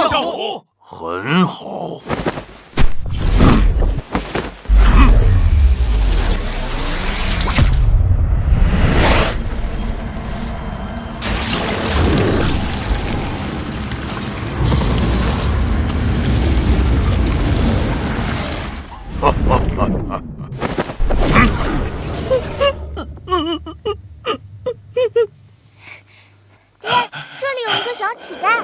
效果。很好。爹，这里有一个小乞丐。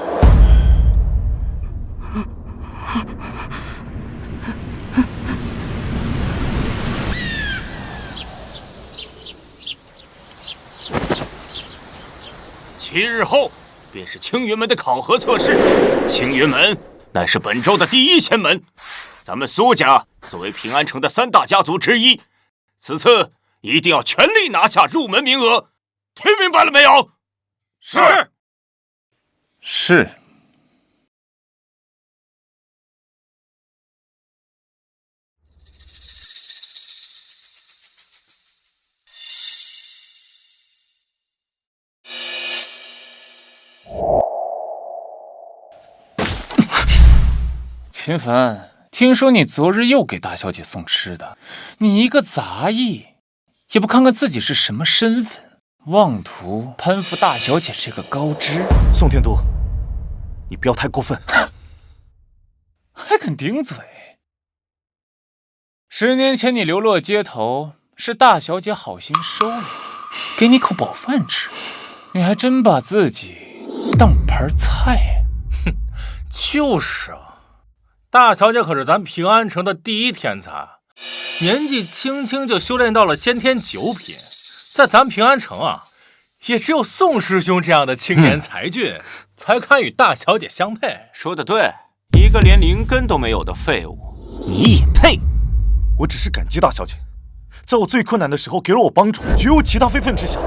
7日后便是青云门的考核测试。青云门乃是本州的第一仙门，咱们苏家作为平安城的3大家族之一，此次一定要全力拿下入门名额，听明白了没有？是。秦凡，听说你昨日又给大小姐送吃的，你一个杂役，也不看看自己是什么身份，妄图攀附大小姐这个高枝。宋天都，你不要太过分，还敢顶嘴！10年前你流落街头，是大小姐好心收留，给你口饱饭吃，你还真把自己当盘菜。哼，就是啊。大小姐可是咱平安城的第一天才，年纪轻轻就修炼到了先天9品，在咱平安城啊，也只有宋师兄这样的青年才俊，才堪与大小姐相配。说得对，一个连灵根都没有的废物，你也配？我只是感激大小姐，在我最困难的时候给了我帮助，绝无其他非分之想。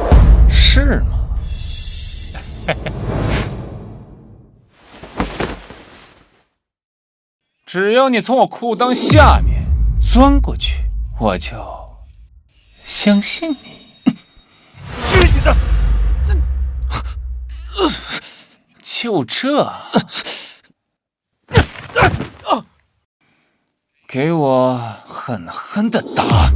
是吗？只要你从我裤裆下面钻过去，我就相信你。去你的！就这，给我狠狠的打！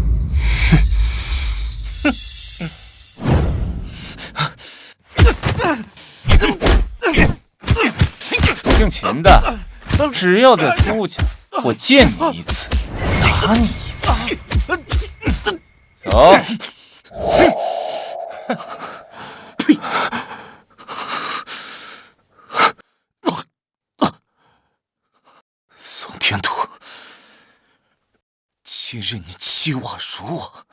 姓秦的，只要在苏家，我见你一次，打你一次。走。宋天都，今日你欺我辱我，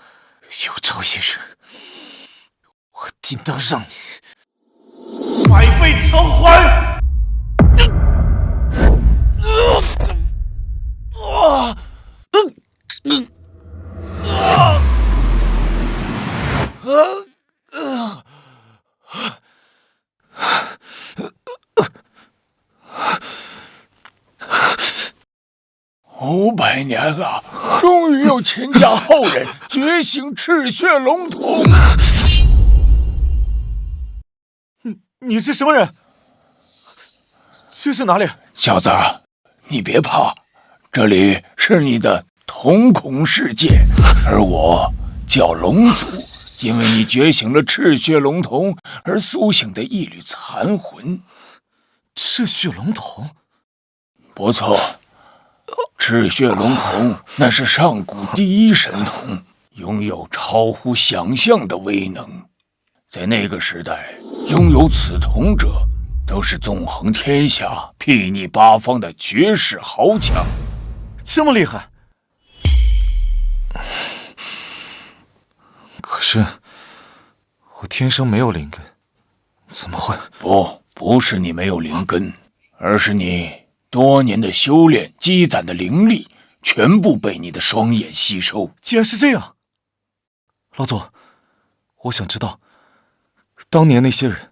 有朝一日，我定当让你百倍偿还！500年了，终于有秦家后人觉醒赤血龙瞳。你是什么人？这是哪里？小子，你别怕，这里是你的瞳孔世界，而我叫龙祖，因为你觉醒了赤血龙瞳而苏醒的一缕残魂。赤血龙瞳？不错。赤血龙瞳那是上古第一神瞳，拥有超乎想象的威能。在那个时代，拥有此瞳者都是纵横天下、睥睨八方的绝世豪强。这么厉害？可是我天生没有灵根，怎么会？不是你没有灵根，而是你多年的修炼积攒的灵力全部被你的双眼吸收。既然是这样，老祖，我想知道，当年那些人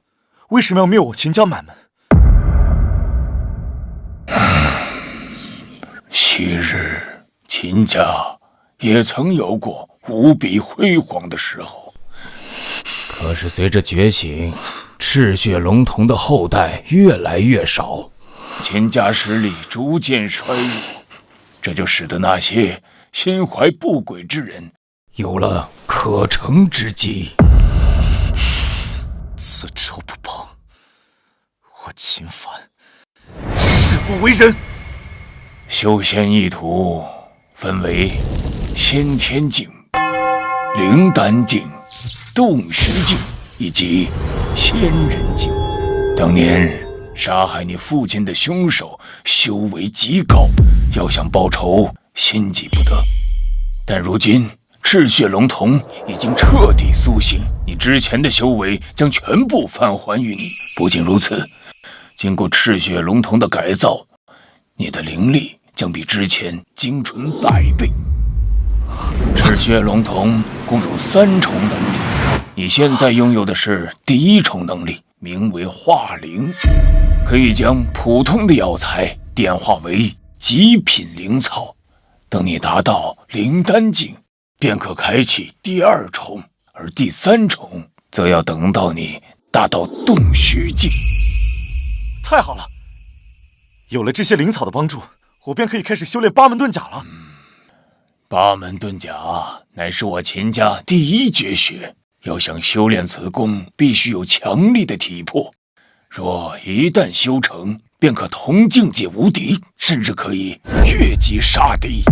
为什么要灭我秦家满门？昔日秦家也曾有过无比辉煌的时候，可是随着觉醒，赤血龙瞳的后代越来越少。秦家实力逐渐衰弱，这就使得那些心怀不轨之人有了可乘之机。此仇不报，我秦凡誓不为人。修仙一途分为先天境、灵丹境、洞虚境以及仙人境。当年杀害你父亲的凶手修为极高，要想报仇心急不得。但如今赤血龙瞳已经彻底苏醒，你之前的修为将全部返还于你。不仅如此，经过赤血龙瞳的改造，你的灵力将比之前精纯100倍。赤血龙瞳共有3重能力，你现在拥有的是第1重能力，名为化灵，可以将普通的药材点化为极品灵草。等你达到灵丹境，便可开启第2重，而第3重则要等到你达到洞虚境。太好了，有了这些灵草的帮助，我便可以开始修炼八门遁甲了。八门遁甲乃是我秦家第1绝学，要想修炼此功，必须有强力的体魄。若一旦修成，便可同境界无敌，甚至可以越级杀敌。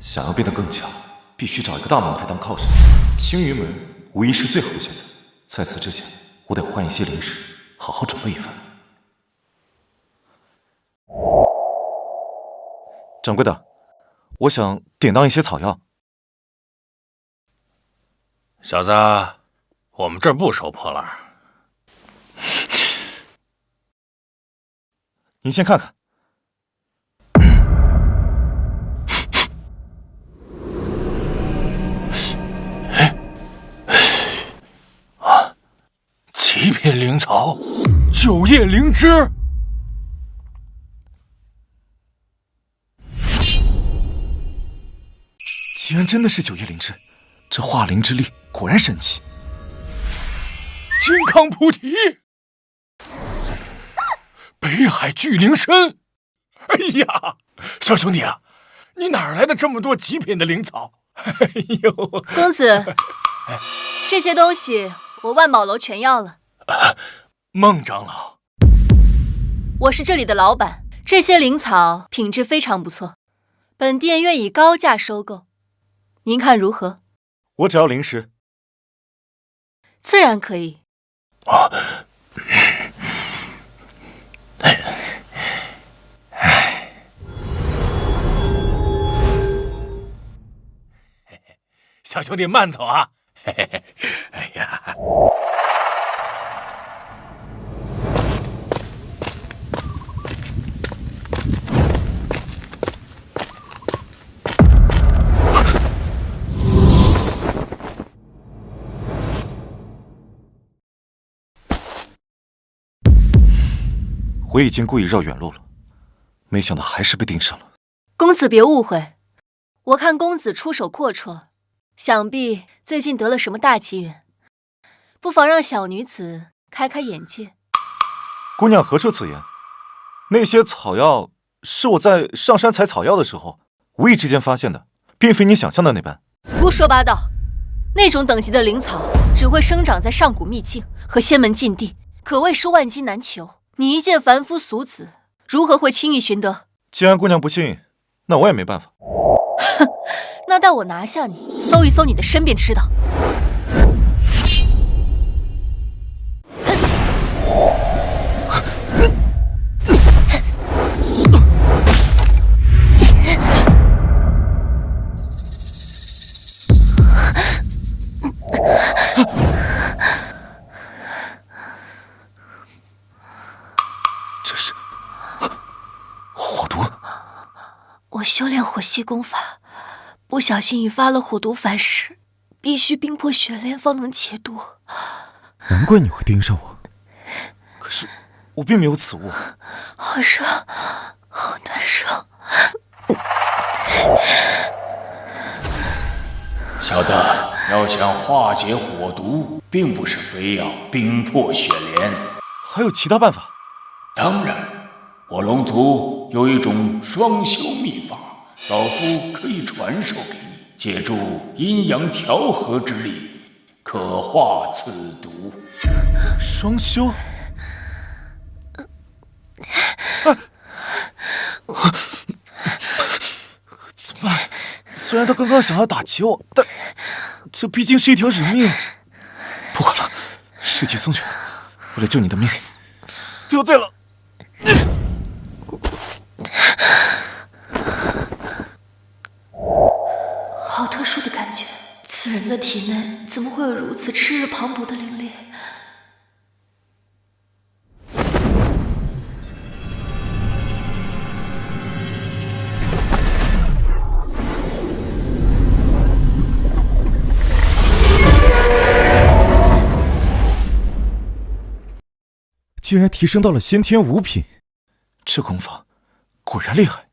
想要变得更强，必须找一个大门派当靠山。青云门无疑是最好的选择。在此之前，我得换一些灵石，好好准备一番。掌柜的，我想典当一些草药。小子，我们这儿不收破烂。您先看看。极品灵草，9叶灵芝。竟然真的是9叶灵芝，这化灵之力果然神奇。金刚菩提，北海巨灵参。哎呀，小兄弟啊，你哪儿来的这么多极品的灵草？哎呦，公子，这些东西我万宝楼全要了。孟长老，我是这里的老板，这些灵草品质非常不错，本店愿以高价收购，您看如何？我只要灵石。自然可以。小兄弟慢走啊！哎呀，我已经故意绕远路了，没想到还是被盯上了。公子别误会，我看公子出手阔绰，想必最近得了什么大奇缘，不妨让小女子开开眼界。姑娘何出此言？那些草药是我在上山采草药的时候无意之间发现的，并非你想象的那般。胡说八道！那种等级的灵草只会生长在上古秘境和仙门禁地，可谓是万金难求。你一介凡夫俗子，如何会轻易寻得？既然姑娘不信，那我也没办法。哼，那待我拿下你，搜一搜你的身便知道。这是火毒。我修炼火系功法，不小心引发了火毒反噬，必须冰破雪莲方能解毒。难怪你会盯上我，可是我并没有此物。好热，好难受。小子，要想化解火毒，并不是非要冰破雪莲，还有其他办法？当然，我龙族有一种双修秘法，老夫可以传授给你，借助阴阳调和之力，可化此毒。双修？怎么办？虽然他刚刚想要打击我，但这毕竟是一条人命。不管了，士气松拳，为了救你的命，得罪了。好特殊的感觉，此人的体内怎么会有如此炽日磅礴的灵力？竟然提升到了先天5品，这功法果然厉害。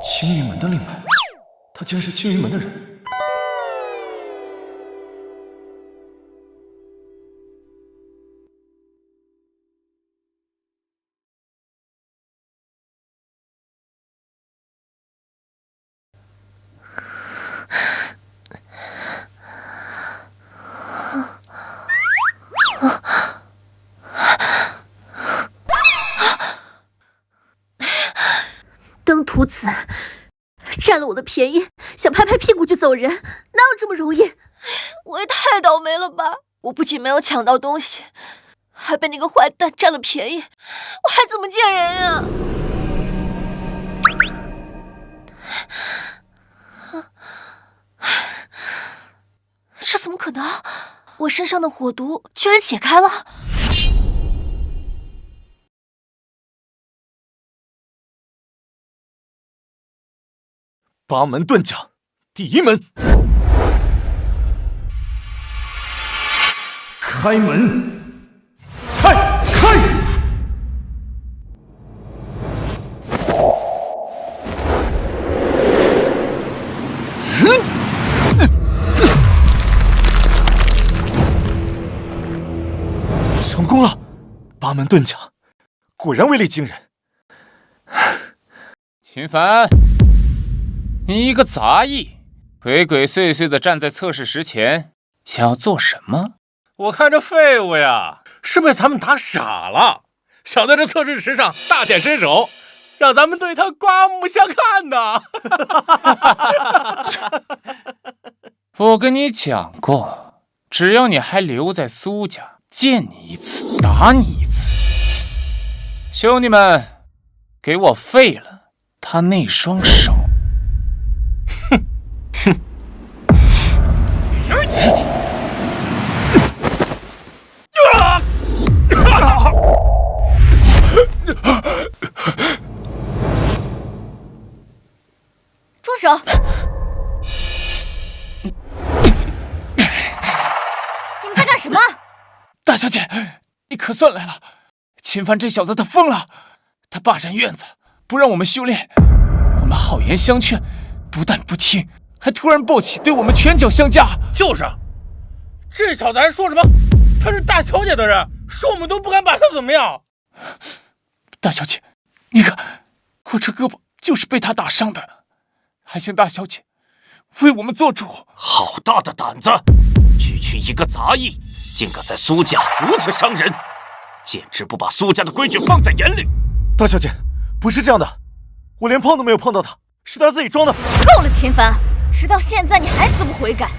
青云门的令牌，他竟然是青云门的人。登徒子占了我的便宜，想拍拍屁股就走人，哪有这么容易？我也太倒霉了吧！我不仅没有抢到东西，还被那个坏蛋占了便宜，我还怎么见人呀？这怎么可能？我身上的火毒居然解开了！八门遁甲，第1门，开门，开！成功了！八门遁甲，果然威力惊人。秦凡，你一个杂役，鬼鬼祟祟的站在测试石前，想要做什么？我看这废物呀，是被咱们打傻了，想在这测试石上大显身手，让咱们对他刮目相看呢。我跟你讲过，只要你还留在苏家，见你一次打你一次。兄弟们，给我废了他那双手！住手！你们在干什么？大小姐，你可算来了！秦凡这小子他疯了，他霸占院子，不让我们修炼，我们好言相劝，不但不听，还突然暴起，对我们拳脚相加。就是，这小子还说什么他是大小姐的人，说我们都不敢把他怎么样。大小姐，你看，我这胳膊就是被他打伤的，还请大小姐为我们做主。好大的胆子！区区一个杂役，竟敢在苏家如此伤人，简直不把苏家的规矩放在眼里。大小姐，不是这样的，我连碰都没有碰到他，是他自己装的。够了，秦凡，直到现在你还死不悔改。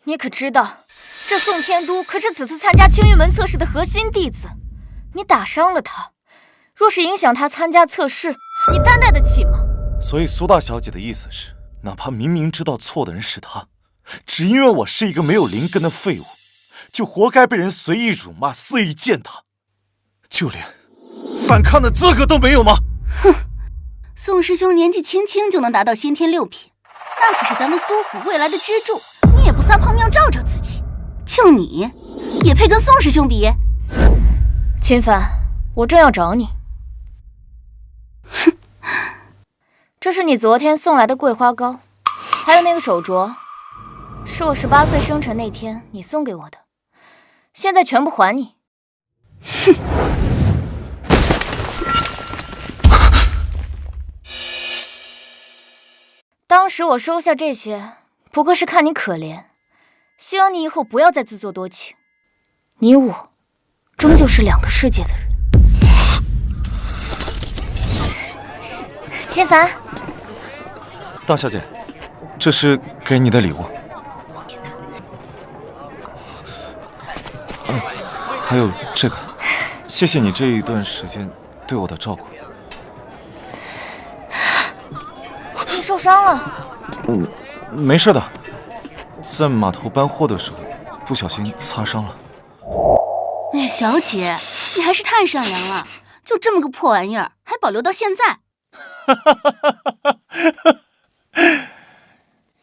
你可知道，这宋天都可是此次参加青云门测试的核心弟子，你打伤了他，若是影响他参加测试，你担待得起吗？所以苏大小姐的意思是，哪怕明明知道错的人是他，只因为我是一个没有灵根的废物，就活该被人随意辱骂、肆意践踏，就连反抗的资格都没有吗？哼，宋师兄年纪轻轻就能达到先天6品，那可是咱们苏府未来的支柱，你也不撒泡尿照照自己，就你也配跟宋师兄比？秦凡，我正要找你。哼，这是你昨天送来的桂花糕，还有那个手镯，是我18岁生辰那天你送给我的，现在全部还你。哼。当时我收下这些，不过是看你可怜，希望你以后不要再自作多情。你我，终究是两个世界的人。秦凡，大小姐，这是给你的礼物。还有这个，谢谢你这一段时间对我的照顾。你受伤了？没事的，在码头搬货的时候不小心擦伤了。哎，小姐，你还是太善良了，就这么个破玩意儿，还保留到现在。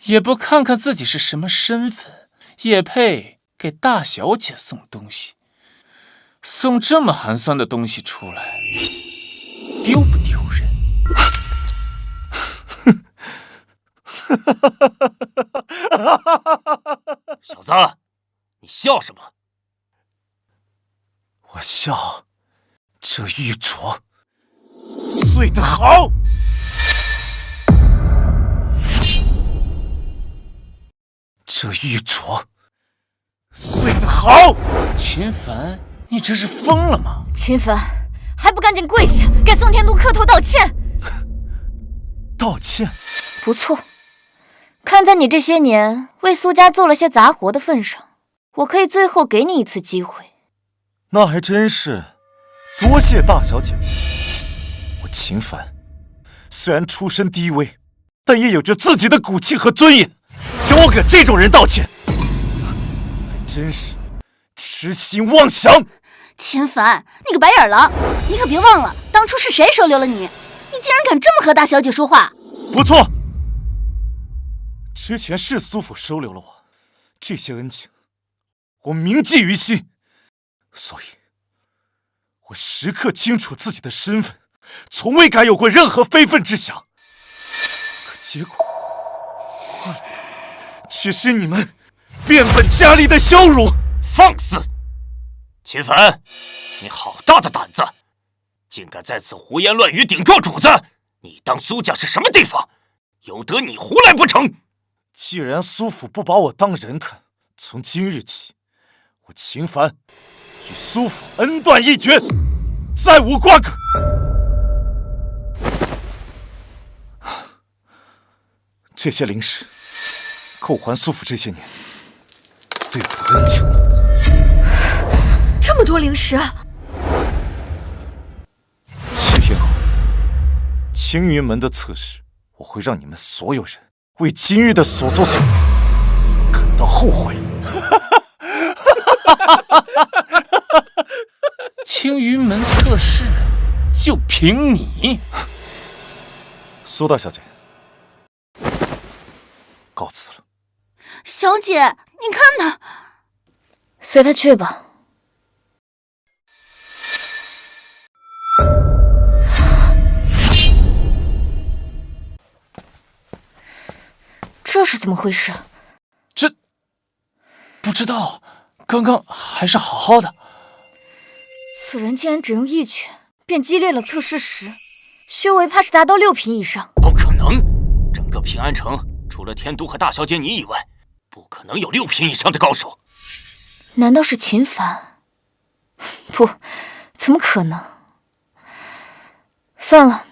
也不看看自己是什么身份，也配给大小姐送东西？送这么寒酸的东西出来，丢不丢人？小子，你笑什么？我笑，这玉镯碎得好。这玉镯碎得好。秦凡，你这是疯了吗？秦凡，还不赶紧跪下，给宋天都磕头道歉！道歉？不错，看在你这些年为苏家做了些杂活的份上，我可以最后给你一次机会。那还真是，多谢大小姐。我秦凡虽然出身低微，但也有着自己的骨气和尊严，让我给这种人道歉，还真是痴心妄想。秦凡，你个白眼狼，你可别忘了当初是谁收留了你？你竟然敢这么和大小姐说话！不错，之前是苏府收留了我，这些恩情我铭记于心，所以我时刻清楚自己的身份，从未敢有过任何非分之想。可结果换来的却是你们变本加厉的羞辱！放肆！秦凡，你好大的胆子，竟敢在此胡言乱语，顶撞主子！你当苏家是什么地方？由得你胡来不成？既然苏府不把我当人看，从今日起，我秦凡与苏府恩断义绝，再无瓜葛。这些灵石够还苏府这些年对我的恩情。这么多灵石7天后，青云门的测试，我会让你们所有人为今日的所作所为感到后悔。青云门测试就凭你？苏大小姐，告辞了。小姐，你看他，随他去吧。这是怎么回事？这不知道，刚刚还是好好的。此人竟然只用一拳便击裂了测试石，修为怕是达到6品以上。不可能！整个平安城除了天都和大小姐你以外，不可能有6品以上的高手。难道是秦凡？不，怎么可能？算了，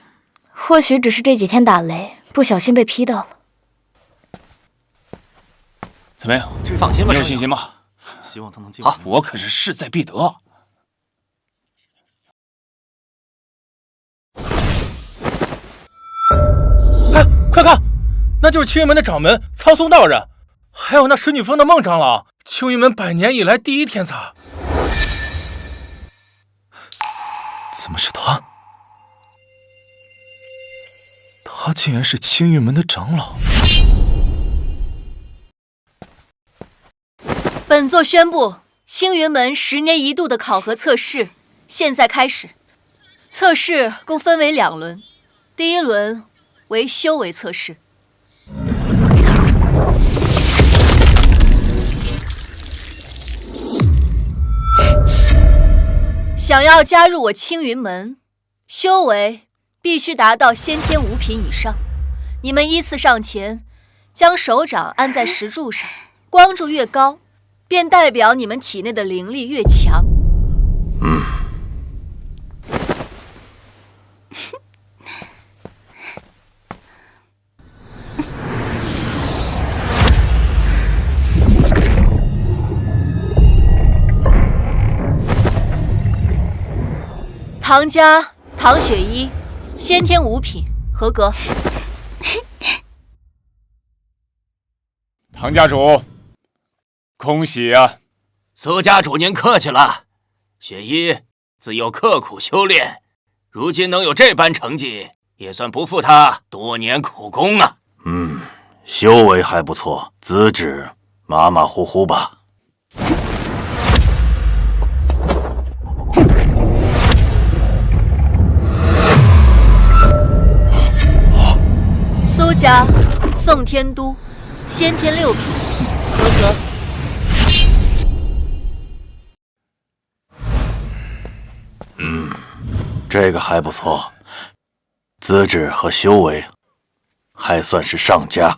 或许只是这几天打雷，不小心被劈到了。怎么样？放心吧，你有信心吗？希望他能进。好，我可是势在必得。哎，快看，那就是青云门的掌门苍松道人，还有那使女峰的孟长老，青云门100年以来第一天才。怎么是他？他竟然是青云门的长老。本座宣布，青云门10年一度的考核测试现在开始，测试共分为2轮，第一轮为修为测试。想要加入我青云门，修为必须达到先天5品以上。你们依次上前，将手掌按在石柱上，光柱越高，便代表你们体内的灵力越强。唐家唐雪依，先天5品，合格。唐家主，恭喜啊！苏家主您客气了，雪依自幼刻苦修炼，如今能有这般成绩，也算不负他多年苦功啊。修为还不错，资质马马虎虎吧。苏家宋天都，先天6品，合格。这个还不错，资质和修为还算是上佳。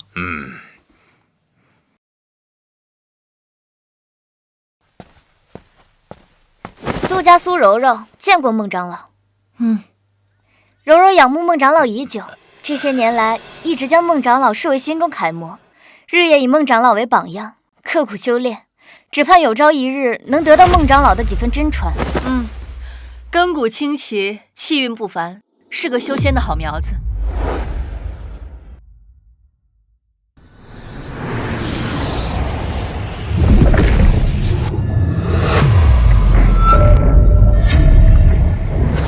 苏家苏柔柔见过孟长老。柔柔仰慕孟长老已久，这些年来一直将孟长老视为心中楷模，日夜以孟长老为榜样，刻苦修炼，只盼有朝一日能得到孟长老的几分真传。根骨清奇，气运不凡，是个修仙的好苗子。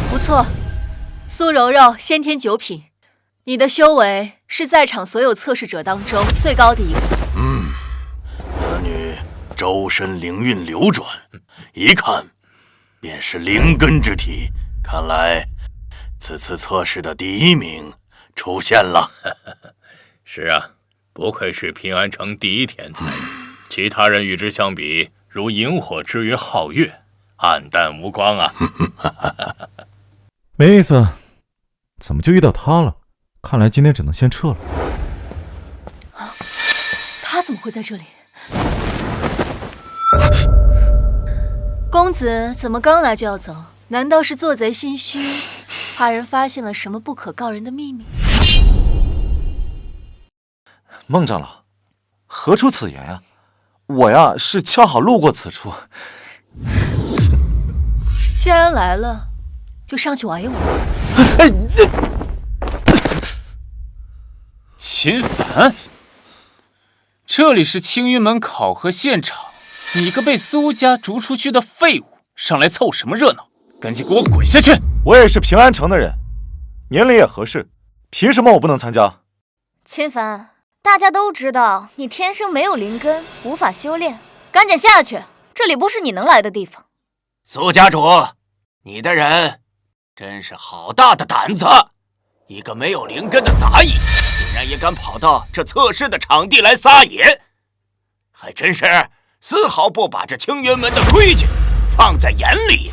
不错，苏柔柔先天9品，你的修为是在场所有测试者当中最高的一个。此女周身灵运流转，一看便是灵根之体，看来此次测试的第1名出现了。是啊，不愧是平安城第1天才，其他人与之相比，如萤火之云皓月，黯淡无光啊。没意思，怎么就遇到他了？看来今天只能先撤了。他怎么会在这里？公子怎么刚来就要走？难道是做贼心虚，怕人发现了什么不可告人的秘密？孟长老，何出此言啊？我呀是恰好路过此处。既然来了，就上去玩一玩。秦凡，这里是青云门考核现场，你个被苏家逐出去的废物，上来凑什么热闹？赶紧给我滚下去！我也是平安城的人，年龄也合适，凭什么我不能参加？秦凡，大家都知道你天生没有灵根，无法修炼，赶紧下去，这里不是你能来的地方。苏家主，你的人真是好大的胆子！一个没有灵根的杂役，竟然也敢跑到这测试的场地来撒野，还真是丝毫不把这青云门的规矩放在眼里。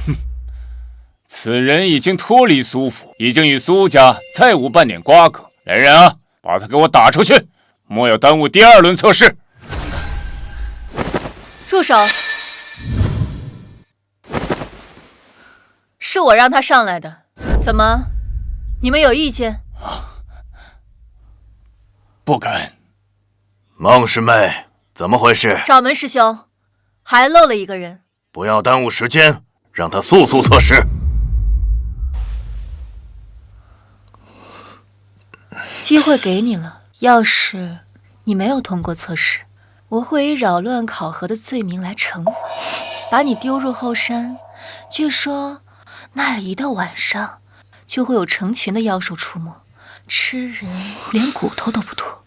此人已经脱离苏府，已经与苏家再无半点瓜葛。来人啊，把他给我打出去，莫要耽误第2轮测试。住手！是我让他上来的，怎么，你们有意见？不敢。孟师妹，怎么回事？掌门师兄，还漏了一个人。不要耽误时间，让他速速测试。机会给你了，要是你没有通过测试，我会以扰乱考核的罪名来惩罚，把你丢入后山。据说那里一到晚上，就会有成群的妖兽出没，吃人连骨头都不脱。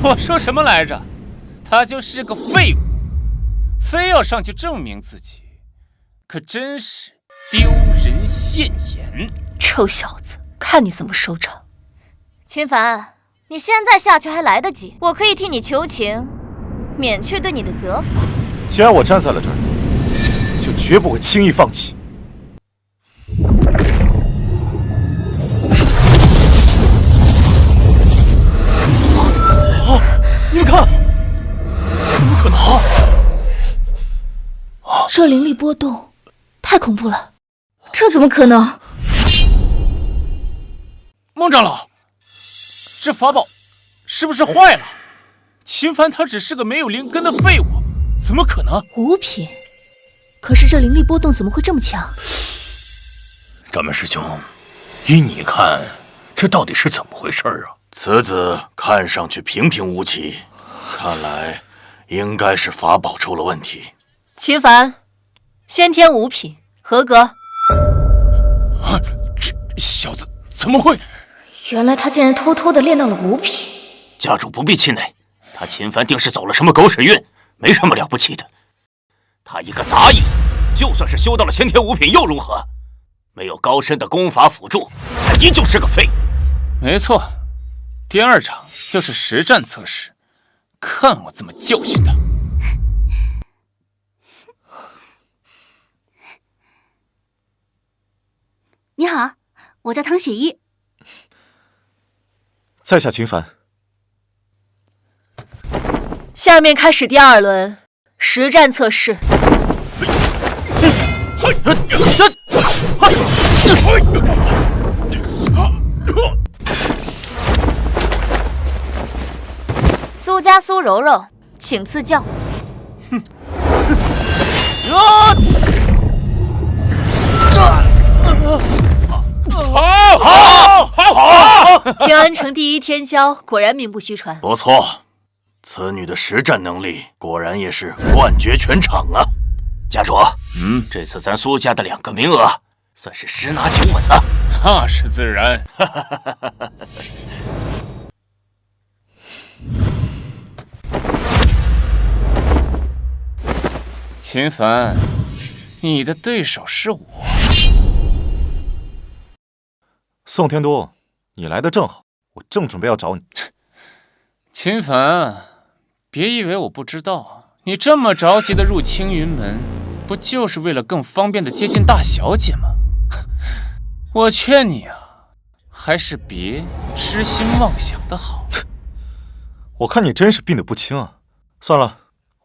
我说什么来着？他就是个废物，非要上去证明自己，可真是丢人现眼。臭小子，看你怎么收场！秦凡，你现在下去还来得及，我可以替你求情，免去对你的责罚。既然我站在了这儿，就绝不会轻易放弃。你们看，怎么可能？这灵力波动，太恐怖了！这怎么可能？孟长老，这法宝是不是坏了？秦凡他只是个没有灵根的废物，怎么可能？五品，可是这灵力波动怎么会这么强？掌门师兄，依你看，这到底是怎么回事啊？此子看上去平平无奇，看来应该是法宝出了问题。秦凡，先天五品，合格。啊，这小子怎么会？原来他竟然偷偷的练到了五品。家主不必气馁，他秦凡定是走了什么狗屎运，没什么了不起的。他一个杂役，就算是修到了先天五品又如何？没有高深的功法辅助，他依旧是个废物。没错，第二场就是实战测试，看我怎么教训他。你好，我叫唐雪依。在下秦凡。下面开始第二轮实战测试。苏家苏柔柔，请赐教。平安城第一天骄果然名不虚传。不错，此女的实战能力果然也是冠绝全场啊！家主，这次咱苏家的2个名额算是十拿9稳了。那是自然。秦凡，你的对手是我。宋天都，你来的正好，我正准备要找你。秦凡，别以为我不知道，你这么着急的入青云门，不就是为了更方便的接近大小姐吗？我劝你啊，还是别痴心妄想的好。我看你真是病得不轻啊！算了，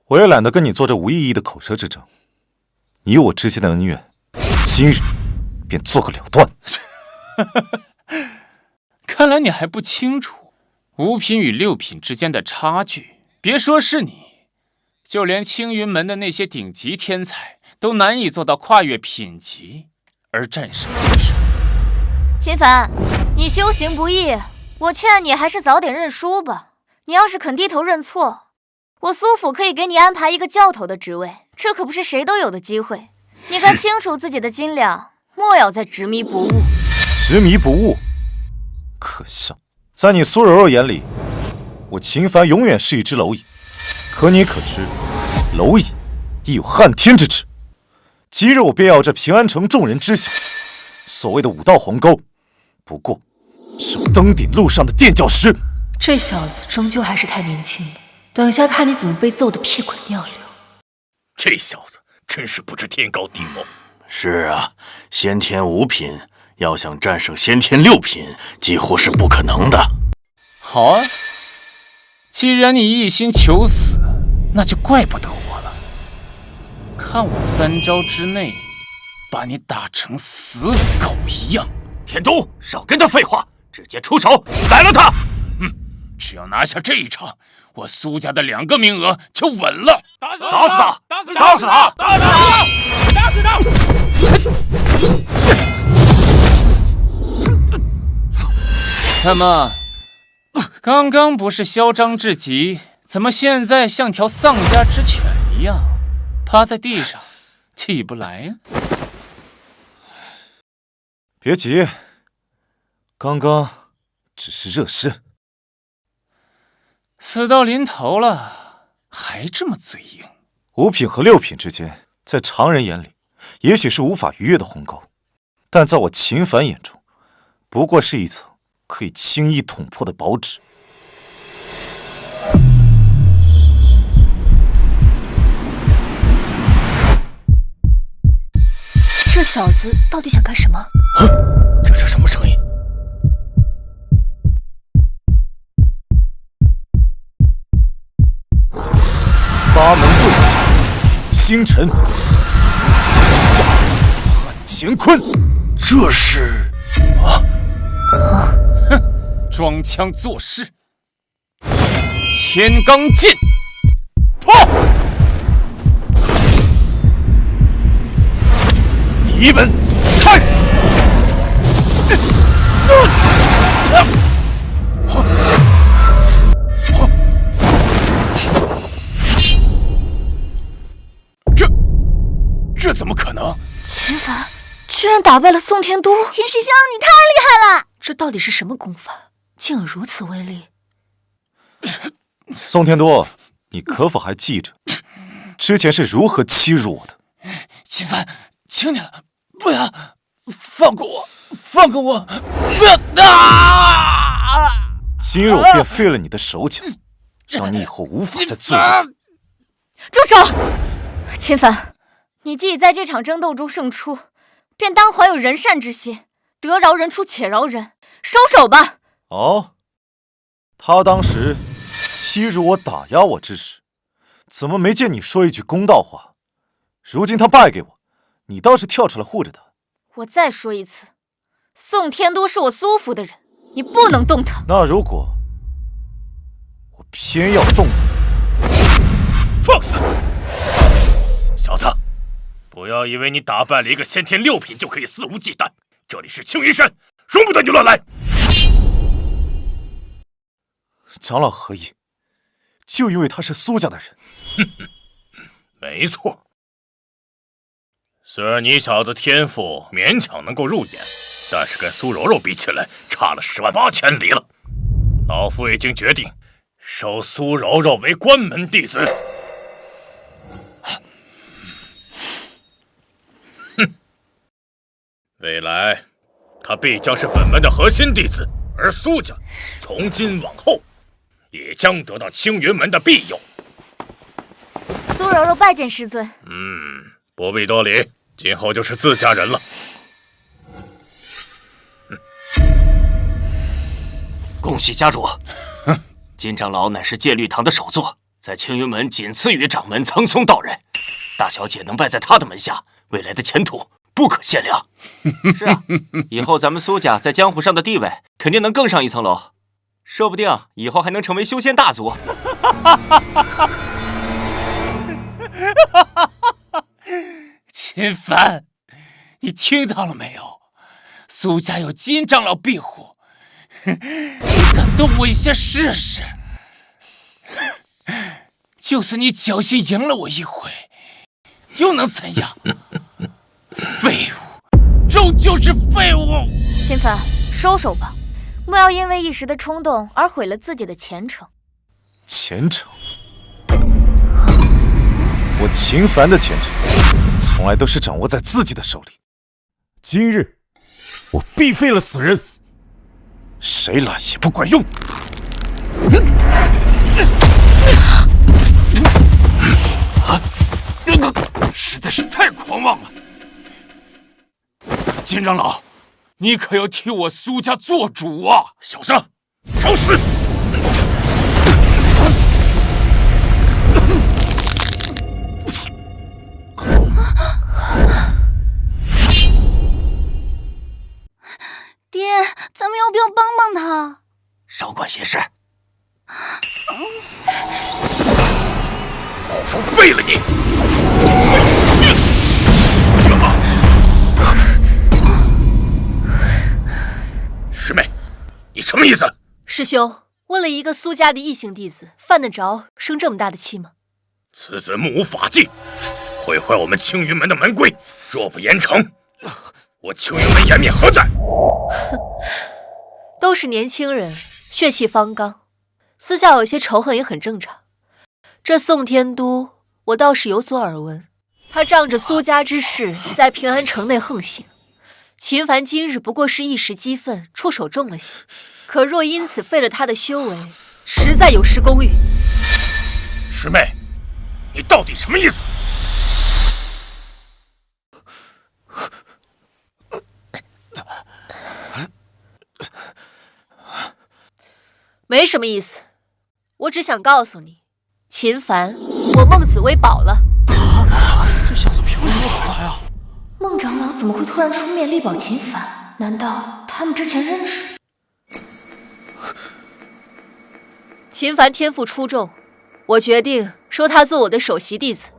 我也懒得跟你做这无意义的口舌之争。你我之间的恩怨，今日便做个了断。看来你还不清楚5品与6品之间的差距。别说是你，就连青云门的那些顶级天才都难以做到跨越品级而战胜对手。秦凡，你修行不易，我劝你还是早点认输吧。你要是肯低头认错，我苏府可以给你安排一个教头的职位，这可不是谁都有的机会。你该清楚自己的斤两，莫要再执迷不悟。执迷不悟，可笑！在你苏柔柔眼里，我秦凡永远是一只蝼蚁。可你可知，蝼蚁亦有撼天之志。今日我便要这平安城众人知晓，所谓的5道鸿沟，不过是我登顶路上的垫脚石。这小子终究还是太年轻了，等下看你怎么被揍得屁滚尿流。这小子真是不知天高地厚。是啊，先天5品要想战胜先天6品，几乎是不可能的。好啊，既然你一心求死，那就怪不得我了。看我3招之内把你打成死狗一样。天都，少跟他废话，直接出手宰了他！只要拿下这一场，我苏家的2个名额就稳了。打死他！打死他！打死他！打死他！打死他！那么，刚刚不是嚣张至极，怎么现在像条丧家之犬一样，趴在地上起不来呀？别急，刚刚只是热身。死到临头了，还这么嘴硬。5品和6品之间，在常人眼里，也许是无法逾越的鸿沟，但在我秦凡眼中，不过是一层可以轻易捅破的薄纸。这小子到底想干什么？这是什么声音？八门遁甲，星辰，下汉乾坤，这是装腔作势。千罡剑，破！第一门，开！这怎么可能？秦凡居然打败了宋天都！秦师兄，你太厉害了！这到底是什么功法，竟有如此威力？宋天都，你可否还记着之前是如何欺辱我的？秦凡，求你了，不要放过我，放过我！不要啊！今日我便废了你的手脚，让你以后无法再作恶。住手！秦凡，你既已在这场争斗中胜出，便当怀有仁善之心，得饶人处且饶人，收手吧。哦，他当时欺辱我、打压我之时，怎么没见你说一句公道话？如今他败给我，你倒是跳出来护着他。我再说一次，宋天都是我苏府的人，你不能动他。那如果我偏要动他，放肆！小子，不要以为你打败了一个先天6品就可以肆无忌惮。这里是青云山，容不得你乱来。长老何意？就因为他是苏家的人？没错。虽然你小子天赋勉强能够入眼，但是跟苏柔柔比起来，差了10万8千里了。老夫已经决定收苏柔柔为关门弟子。未来，他必将是本门的核心弟子，而苏家从今往后也将得到青云门的庇佑。苏柔柔拜见师尊。不必多礼，今后就是自家人了。恭喜家主！金长老乃是戒律堂的首座，在青云门仅次于掌门苍松道人。大小姐能拜在他的门下，未来的前途不可限量。是啊，以后咱们苏家在江湖上的地位肯定能更上一层楼，说不定以后还能成为修仙大族。秦凡，你听到了没有？苏家有金长老庇护，你敢动我一下试试？就算你侥幸赢了我一回，又能怎样？废物，终究是废物！秦凡，收手吧，莫要因为一时的冲动而毁了自己的前程。前程？我秦凡的前程，从来都是掌握在自己的手里。今日，我必废了此人，谁来也不管用。实在是太狂妄了！金长老，你可要替我苏家做主啊！小子，找死！爹，咱们要不要帮帮他？少管闲事。老夫废了你！师妹，你什么意思？师兄，为了一个苏家的异姓弟子，犯得着生这么大的气吗？此子目无法纪，毁坏我们青云门的门规，若不严惩，我青云门颜面何在？都是年轻人，血气方刚，私下有些仇恨也很正常。这宋天都，我倒是有所耳闻，他仗着苏家之势，在平安城内横行。秦凡今日不过是一时激愤，出手重了些，可若因此废了他的修为，实在有失公允。师妹，你到底什么意思？没什么意思，我只想告诉你，秦凡，我孟紫薇保了。这小子凭什么好呀？孟长老怎么会突然出面力保秦凡？难道他们之前认识？秦凡天赋出众，我决定收他做我的首席弟子。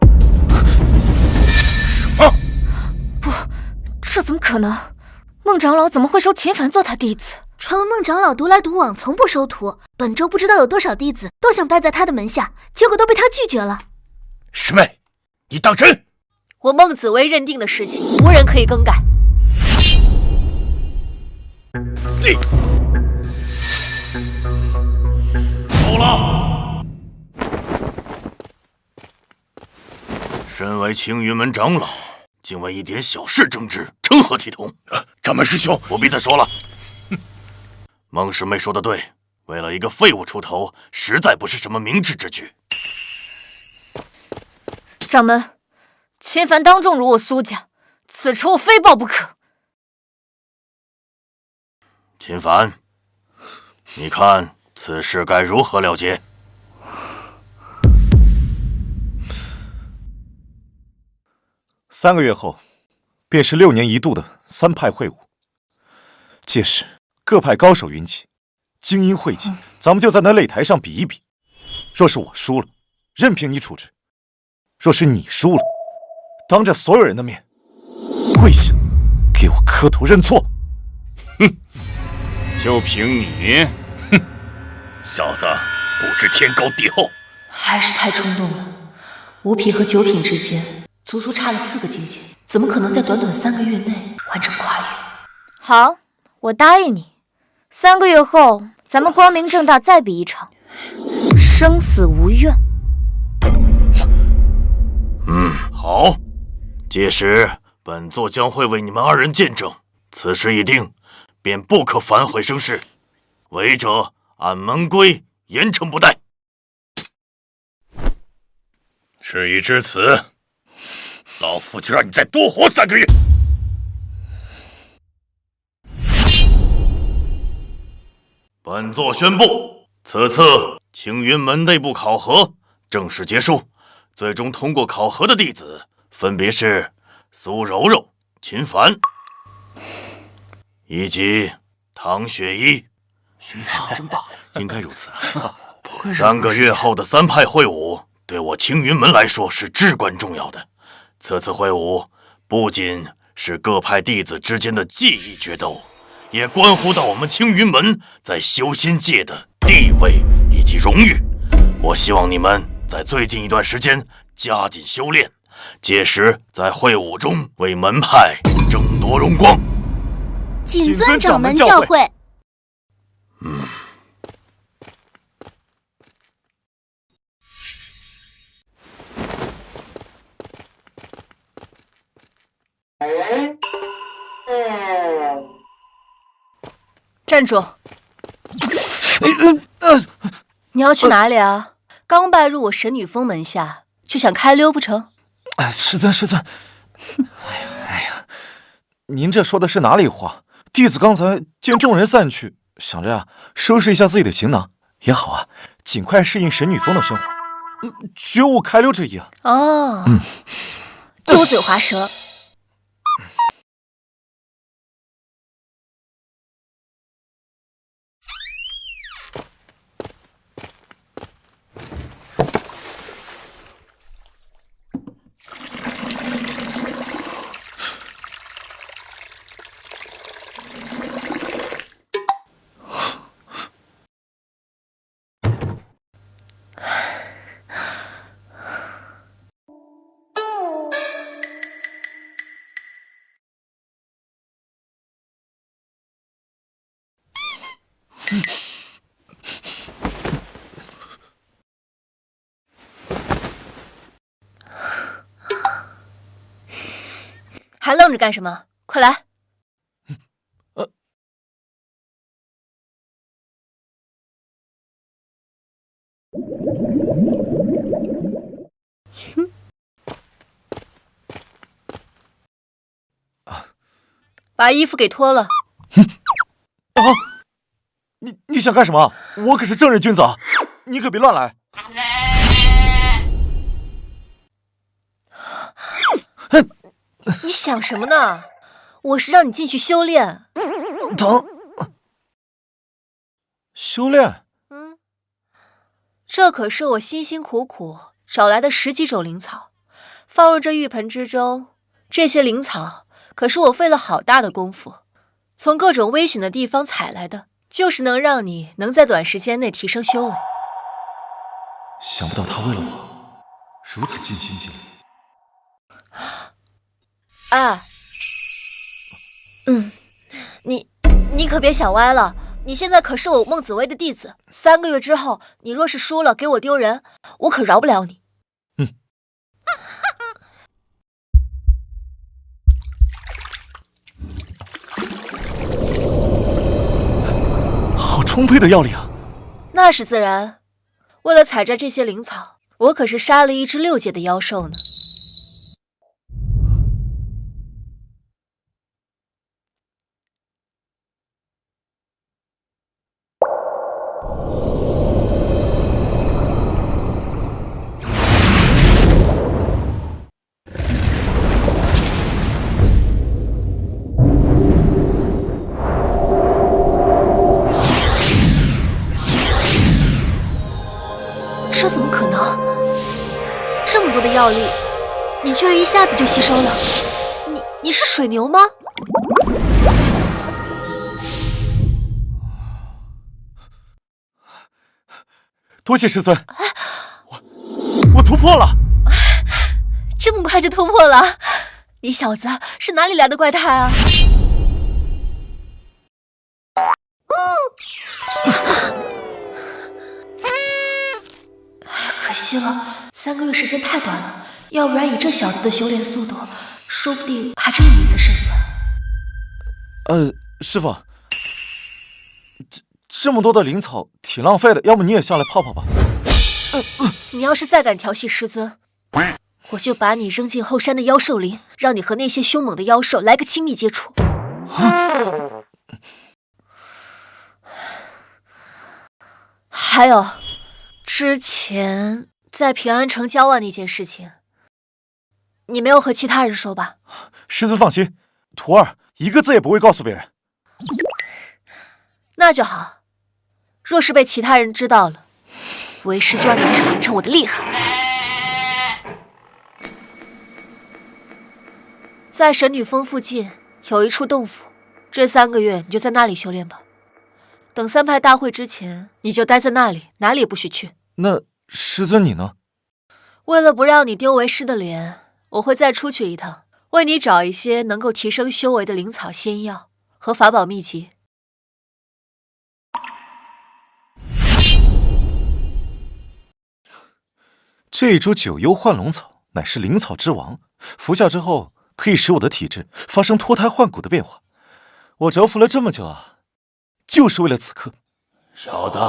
什么？不，这怎么可能？孟长老怎么会收秦凡做他弟子？传闻孟长老独来独往，从不收徒。本周不知道有多少弟子都想拜在他的门下，结果都被他拒绝了。师妹，你当真？我孟紫薇认定的事情，无人可以更改。你够了！身为青云门长老，竟为一点小事争执，成何体统？掌门师兄，不必再说了。孟师妹说的对，为了一个废物出头，实在不是什么明智之举。掌门，秦凡当众辱我苏家，此仇我非报不可。秦凡，你看此事该如何了结？3个月后，便是6年一度的3派会武，届时各派高手云集，精英汇集，咱们就在那擂台上比一比。若是我输了，任凭你处置；若是你输了，当着所有人的面跪下，给我磕头认错。哼，就凭你，哼，小子不知天高地厚，还是太冲动了。五品和9品之间，足足差了4个境界，怎么可能在短短3个月内完成跨越？好，我答应你，3个月后咱们光明正大再比一场，生死无怨。好，届时本座将会为你们2人见证。此事一定，便不可反悔生事。违者按门规严惩不贷。事已至此，老夫就让你再多活3个月。本座宣布，此次青云门内部考核正式结束。最终通过考核的弟子分别是苏柔柔、秦凡，以及唐雪依。学长真棒，应该如此啊！3个月后的3派会武，对我青云门来说是至关重要的。此次会武不仅是各派弟子之间的技艺决斗，也关乎到我们青云门在修仙界的地位以及荣誉。我希望你们在最近一段时间加紧修炼，届时在会武中为门派争夺荣光。谨遵掌门教诲。站住！你要去哪里啊？刚拜入我神女峰门下，就想开溜不成？师尊，哎呀，您这说的是哪里话？弟子刚才见众人散去，想着呀，收拾一下自己的行囊也好啊，尽快适应神女峰的生活，绝无开溜之意啊。哦，油嘴滑舌。还愣着干什么？快来！把衣服给脱了。啊！你想干什么？我可是正人君子啊，你可别乱来。你想什么呢？我是让你进去修炼。疼。修炼？这可是我辛辛苦苦找来的10几种灵草，放入这浴盆之中。这些灵草可是我费了好大的功夫，从各种危险的地方采来的，就是能让你能在短时间内提升修为。想不到他为了我如此尽心尽力。哎，你可别想歪了。你现在可是我孟紫薇的弟子，3个月之后，你若是输了给我丢人，我可饶不了你。好充沛的药力啊！那是自然，为了采摘这些灵草，我可是杀了一只6阶的妖兽呢。这怎么可能？这么多的药力，你居然一下子就吸收了？你是水牛吗？多谢师尊，我突破了！这么快就突破了？你小子是哪里来的怪胎啊？可惜了，3个月时间太短了，要不然以这小子的修炼速度，说不定还真有一丝胜算。师傅，这么多的灵草挺浪费的，要不你也下来泡泡吧？你要是再敢调戏师尊，我就把你扔进后山的妖兽林，让你和那些凶猛的妖兽来个亲密接触。还有，之前在平安城交换那件事情，你没有和其他人说吧？师尊放心，徒儿一个字也不会告诉别人。那就好。若是被其他人知道了，为师就让你尝尝我的厉害。在神女峰附近有一处洞府，这3个月你就在那里修炼吧。等3派大会之前，你就待在那里，哪里也不许去。那师尊你呢？为了不让你丢为师的脸，我会再出去一趟，为你找一些能够提升修为的灵草仙药和法宝秘籍。这株九幽幻龙草乃是灵草之王，服下之后可以使我的体质发生脱胎换骨的变化。我蛰伏了这么久啊，就是为了此刻。小子，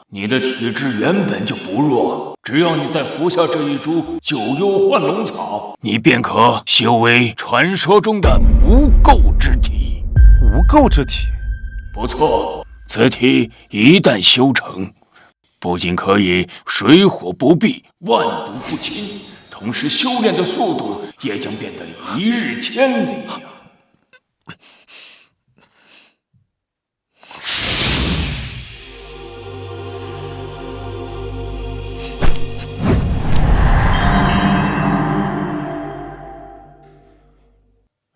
你的体质原本就不弱，只要你再服下这一株九幽幻龙草，你便可修为传说中的无垢之体。无垢之体？不错，此体一旦修成，不仅可以水火不避、万毒不侵，同时修炼的速度也将变得一日千里呀！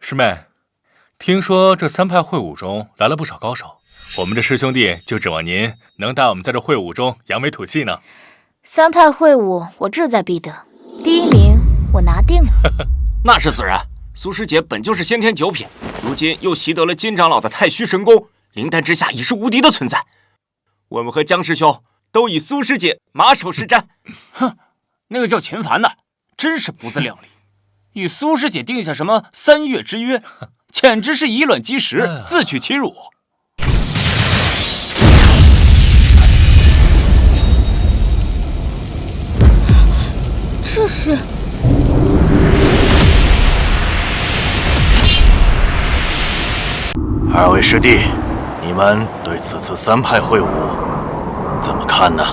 师妹，听说这3派会武中来了不少高手，我们这师兄弟就指望您能带我们在这会武中扬眉吐气呢。3派会武，我志在必得，第1名我拿定了。那是自然，苏师姐本就是先天9品，如今又习得了金长老的太虚神功，灵丹之下已是无敌的存在。我们和江师兄都以苏师姐马首是瞻。哼，那个叫秦凡的，真是不自量力。与苏师姐定下什么3月之约，简直是以卵击石，自取其辱。这是2位师弟，你们对此次3派会晤怎么看呢？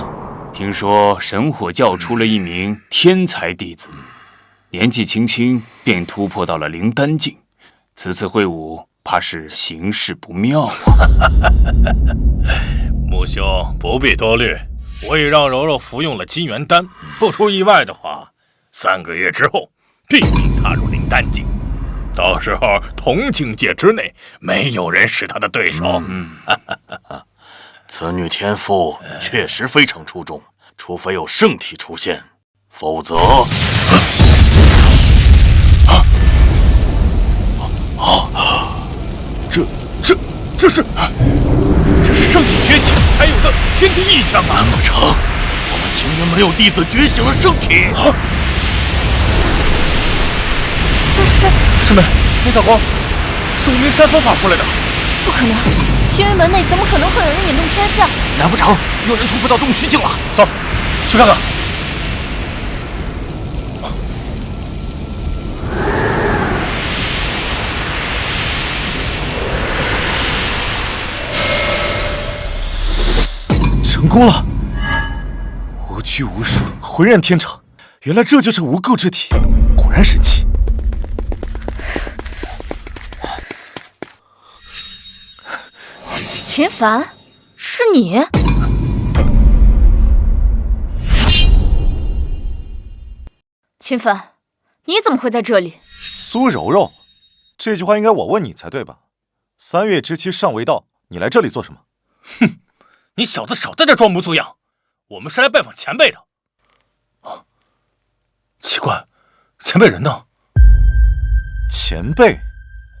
听说神火教出了一名天才弟子，年纪轻轻便突破到了灵丹境。此次会晤，怕是形势不妙啊！穆兄不必多虑，我已让柔柔服用了金元丹，不出意外的话，3个月之后必定踏入灵丹境。到时候同境界之内，没有人是他的对手。此女天赋确实非常出众，除非有圣体出现，否则……这是圣体觉醒才有的天地异象啊！难不成我们清源门有弟子觉醒了圣体？这是师妹，那道光是无名山分发出来的。不可能，清源门内怎么可能会有人引动天象？难不成有人突破到洞虚境了？走，去看看。成功了！无拘无束，浑然天成。原来这就是无垢之体，果然神奇。秦凡，是你？秦凡，你怎么会在这里？苏柔柔，这句话应该我问你才对吧？3月之期尚未到，你来这里做什么？哼！你小子少在这装模作样，我们是来拜访前辈的。奇怪，前辈人呢？前辈？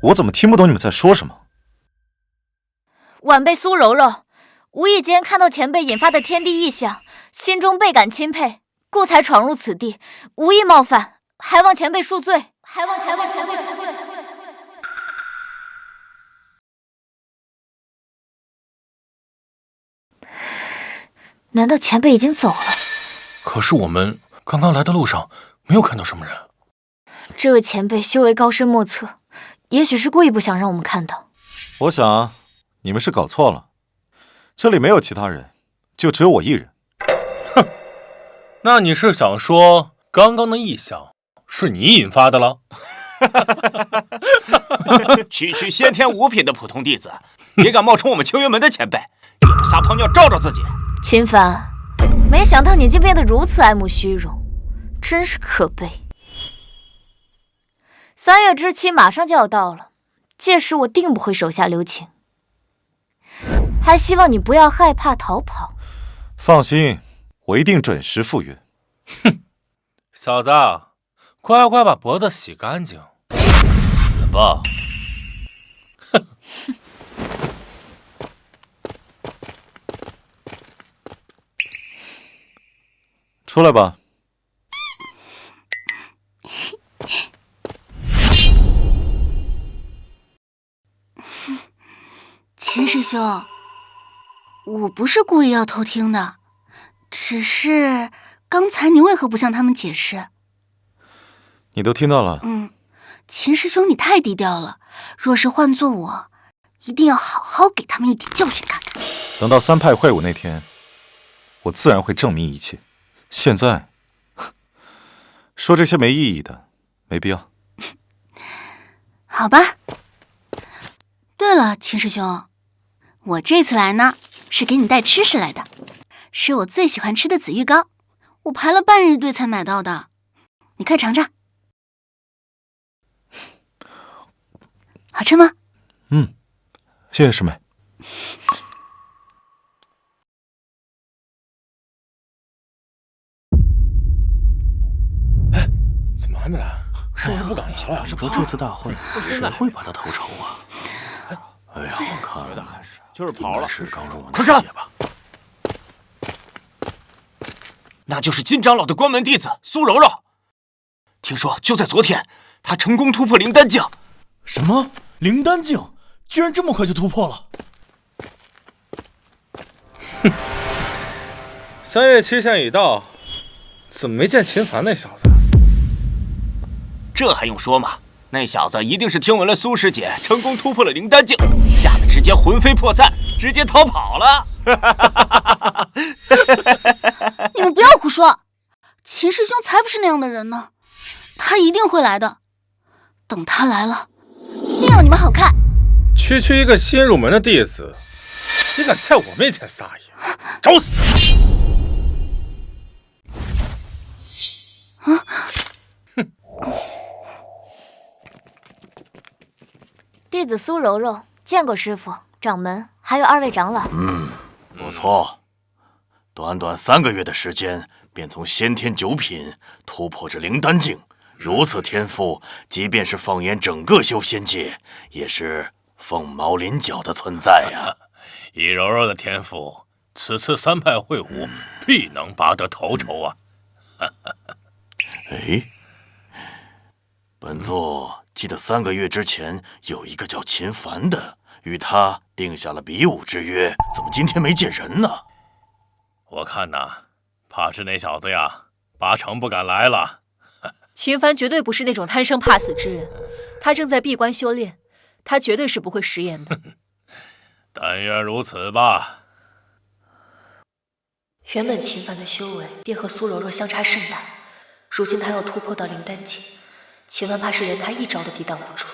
我怎么听不懂你们在说什么？晚辈苏柔柔，无意间看到前辈引发的天地异象，心中倍感钦佩，故才闯入此地，无意冒犯，还望前辈恕罪。难道前辈已经走了？可是我们刚刚来的路上没有看到什么人。这位前辈修为高深莫测，也许是故意不想让我们看到。我想你们是搞错了，这里没有其他人，就只有我一人。哼，那你是想说刚刚的异象是你引发的了？区先天5品的普通弟子，也敢冒充我们清源门的前辈，也不撒泡尿照照自己。秦凡，没想到你竟变得如此爱慕虚荣，真是可悲。3月之期马上就要到了，届时我定不会手下留情，还希望你不要害怕逃跑。放心，我一定准时赴约。哼，小子，乖乖把脖子洗干净，死吧！哼。出来吧。秦师兄，我不是故意要偷听的，只是刚才你为何不向他们解释？你都听到了。秦师兄你太低调了，若是换做我，一定要好好给他们一点教训看看。等到3派会晤那天，我自然会证明一切。现在说这些没意义的，没必要。好吧。对了，秦师兄，我这次来呢，是给你带吃食来的，是我最喜欢吃的紫玉糕，我排了半日队才买到的，你快尝尝。好吃吗？谢谢师妹。怎么还没来？是不是不赶一下呀？说这次大会谁会把他头筹啊？哎呀，我看就是跑了。是刚入门快看的吧？那就是金长老的关门弟子苏柔柔。听说就在昨天，他成功突破灵丹境。什么？灵丹境居然这么快就突破了？哼，3月期限已到，怎么没见秦凡那小子？这还用说吗？那小子一定是听闻了苏师姐成功突破了灵丹境，吓得直接魂飞魄散，直接逃跑了。你们不要胡说，秦师兄才不是那样的人呢，他一定会来的。等他来了，一定要你们好看。区区一个新入门的弟子，你敢在我面前撒野，找死！啊！哼！弟子苏柔柔见过师傅、掌门，还有2位长老。不错，短短3个月的时间，便从先天9品突破至灵丹境。如此天赋，即便是放眼整个修仙界，也是凤毛麟角的存在呀。以柔柔的天赋，此次3派会武必能拔得头筹啊！哎，本座记得3个月之前有一个叫秦凡的，与他定下了比武之约，怎么今天没见人呢？我看呐，怕是那小子呀，八成不敢来了。秦凡绝对不是那种贪生怕死之人，他正在闭关修炼，他绝对是不会食言的。但愿如此吧。原本秦凡的修为便和苏柔柔相差甚大，如今他要突破到灵丹境，秦凡怕是连他一招都抵挡不住。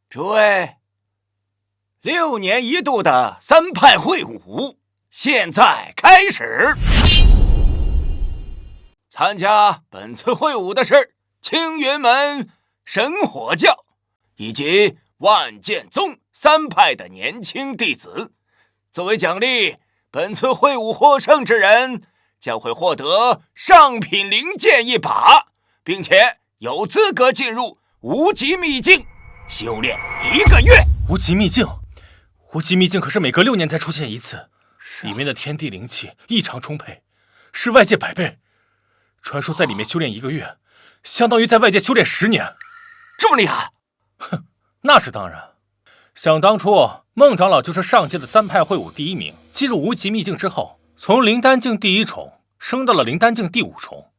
诸位，6年一度的3派会武现在开始。参加本次会武的是青云门神火教以及万剑宗3派的年轻弟子。作为奖励，本次会武获胜之人将会获得上品灵剑1把，并且有资格进入无极秘境修炼1个月。无极秘境，无极秘境可是每隔6年才出现一次，里面的天地灵气异常充沛，是外界100倍。传说在里面修炼1个月，相当于在外界修炼10年。这么厉害？哼，那是当然。想当初，孟长老就是上届的3派会武第1名，进入无极秘境之后，从灵丹境第1重升到了灵丹境第5重。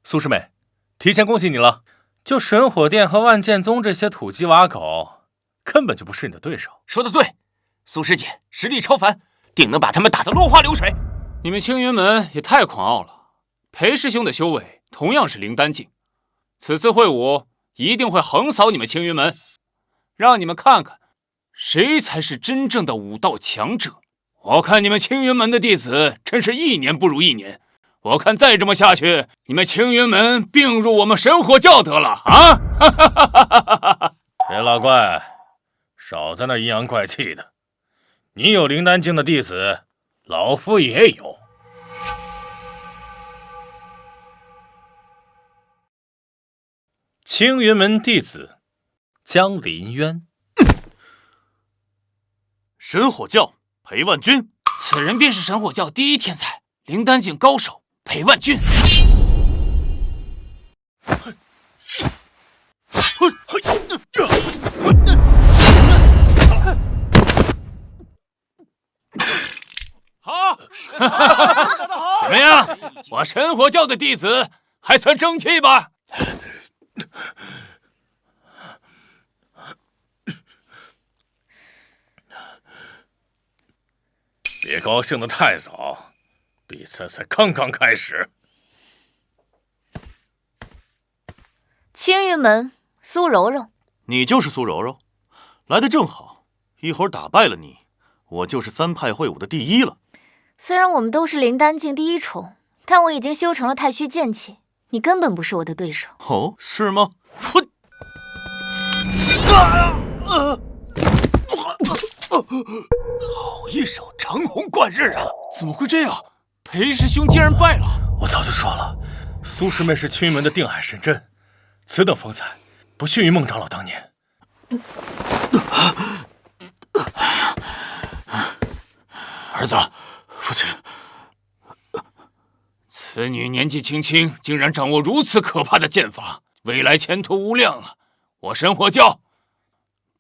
苏师妹，提前恭喜你了。就神火殿和万剑宗这些土鸡瓦狗，根本就不是你的对手。说得对，苏师姐实力超凡，定能把他们打得落花流水。你们青云门也太狂傲了。裴师兄的修为同样是灵丹境，此次会武一定会横扫你们青云门，让你们看看谁才是真正的武道强者。我看你们青云门的弟子真是1年不如1年，我看再这么下去，你们青云门并入我们神火教得了啊！别老怪，少在那阴阳怪气的。你有灵丹境的弟子，老夫也有。青云门弟子江林渊，神火教裴万钧，此人便是神火教第1天才，灵丹境高手裴万钧。好，怎么样？我神火教的弟子还算争气吧？别高兴得太早，比赛才刚刚开始。青云门苏柔柔，你就是苏柔柔，来得正好，一会儿打败了你，我就是3派会武的第1了。虽然我们都是灵丹境第1重，但我已经修成了太虚剑气，你根本不是我的对手。哦，是吗？好一手长虹贯日啊！怎么会这样？裴师兄竟然败了！我早就说了，苏师妹是青云门的定海神针，此等风采不逊于孟长老当年。儿子，父亲，此女年纪轻轻，竟然掌握如此可怕的剑法，未来前途无量啊！我神火教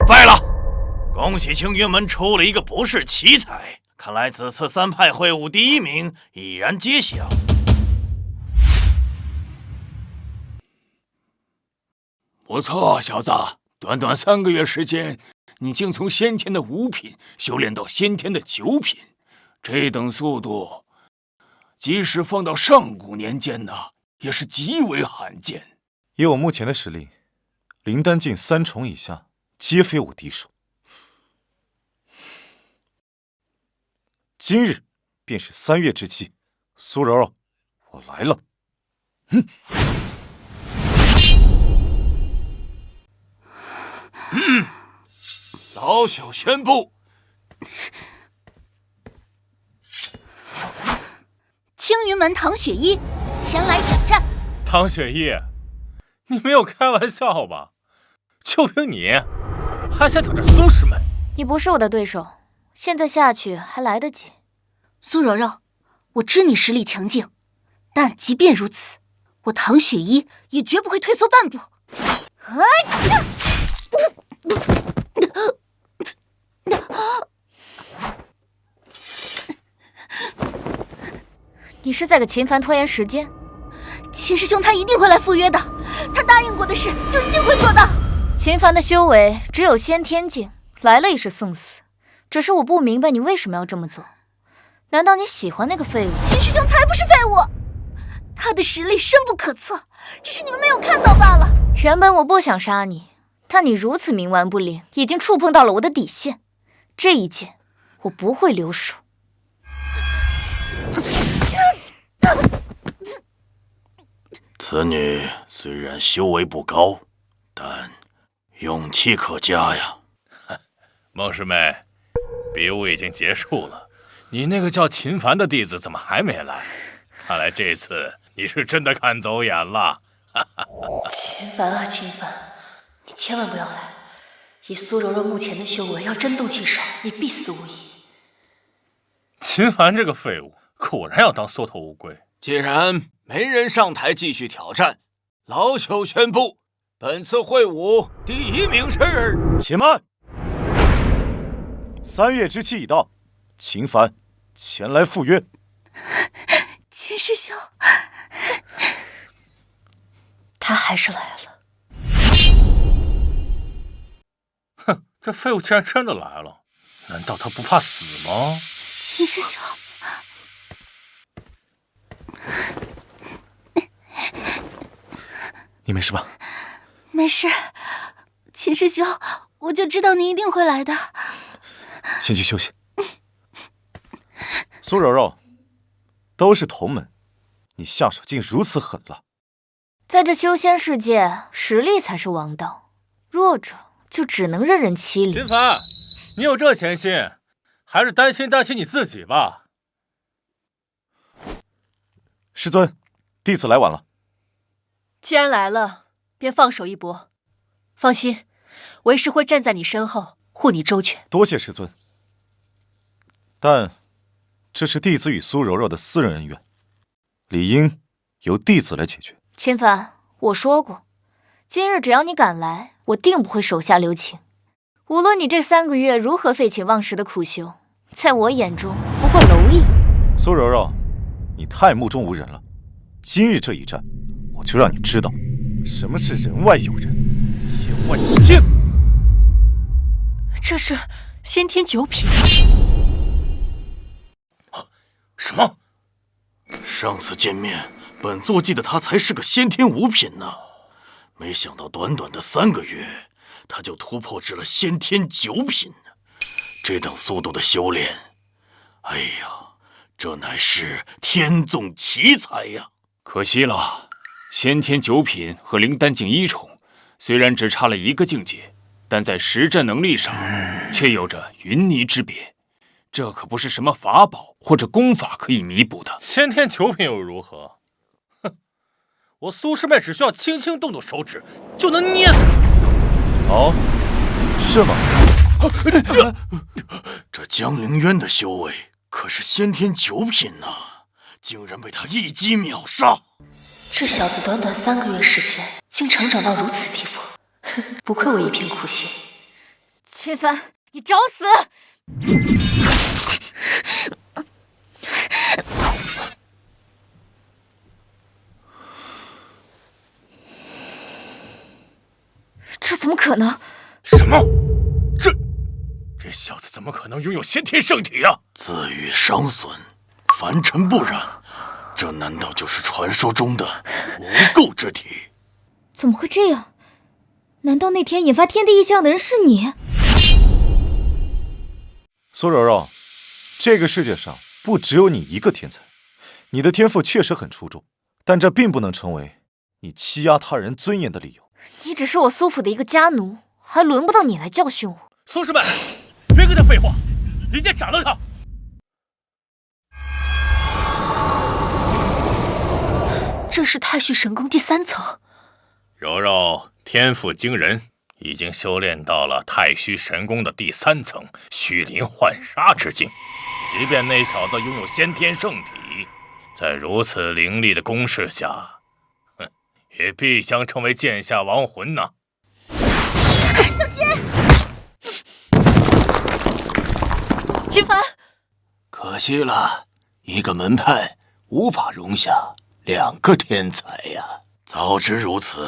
败了。恭喜青云门出了一个不世奇才，看来此次3派会武第1名已然揭晓。不错，小子，短短3个月时间，你竟从先天的5品修炼到先天的9品，这等速度，即使放到上古年间呢，也是极为罕见。以我目前的实力，灵丹境3重以下，皆非我敌手。今日便是3月之期，苏柔柔，我来了。老朽宣布，青云门唐雪一前来挑战。唐雪一，你没有开玩笑吧？就凭你，还想挑战苏师妹？你不是我的对手，现在下去还来得及。苏柔柔，我知你实力强劲，但即便如此，我唐雪一也绝不会退缩半步。你是在给秦凡拖延时间？秦师兄他一定会来赴约的，他答应过的事就一定会做到。秦凡的修为只有先天境，来了也是送死。只是我不明白你为什么要这么做？难道你喜欢那个废物？秦师兄才不是废物，他的实力深不可测，只是你们没有看到罢了。原本我不想杀你，但你如此冥顽不灵，已经触碰到了我的底线。这一剑，我不会留手。此女虽然修为不高，但勇气可嘉呀。孟师妹，比武已经结束了，你那个叫秦凡的弟子怎么还没来？看来这次你是真的看走眼了。秦凡啊，秦凡，你千万不要来！以苏柔柔目前的修为，要真动起手，你必死无疑。秦凡这个废物，果然要当缩头乌龟。既然没人上台继续挑战，老朽宣布，本次会武第1名是……且慢！3月之期已到，秦凡前来赴约。秦师兄，他还是来了。哼，这废物竟然真的来了，难道他不怕死吗？秦师兄，你没事吧？没事。秦师兄，我就知道你一定会来的。先去休息。苏柔柔，都是同门，你下手竟如此狠辣。在这修仙世界，实力才是王道，弱者就只能任人欺凌。秦凡，你有这闲心，还是担心你自己吧。师尊，弟子来晚了。既然来了，便放手一搏。放心，为师会站在你身后，护你周全。多谢师尊。但这是弟子与苏柔柔的私人恩怨，理应由弟子来解决。秦凡，我说过，今日只要你敢来，我定不会手下留情。无论你这3个月如何废寝忘食的苦修，在我眼中不过蝼蚁。苏柔柔，你太目中无人了。今日这一战，我就让你知道什么是人外有人，天外有天。这是先天9品。什么？上次见面，本座记得他才是个先天5品呢，没想到短短的3个月，他就突破至了先天9品。这等速度的修炼，哎呀，这乃是天纵奇才呀！可惜了，先天9品和灵丹境1重，虽然只差了1个境界，但在实战能力上却有着云泥之别。这可不是什么法宝或者功法可以弥补的。先天9品又如何？哼，我苏师妹只需要轻轻动动手指，就能捏死。哦，是吗？这江凌渊的修为可是先天九品呐，竟然被他一击秒杀。这小子短短3个月时间，竟成长到如此地步，不愧我一片苦心。秦帆，你找死！这怎么可能？什么？这小子怎么可能拥有先天圣体啊？自欲伤损，凡尘不染，这难道就是传说中的无垢之体？怎么会这样？难道那天引发天地异象的人是你？苏柔柔，这个世界上不只有你一个天才，你的天赋确实很出众，但这并不能成为你欺压他人尊严的理由。你只是我苏府的一个家奴，还轮不到你来教训我。苏师们，别跟他废话，一剑斩了他！这是太虚神功第3层。柔柔天赋惊人，已经修炼到了太虚神功的第3层虚灵幻杀之境。即便那小子拥有先天圣体，在如此凌厉的攻势下，也必将成为剑下亡魂呐！小心！秦帆，可惜了，一个门派无法容下2个天才呀！早知如此，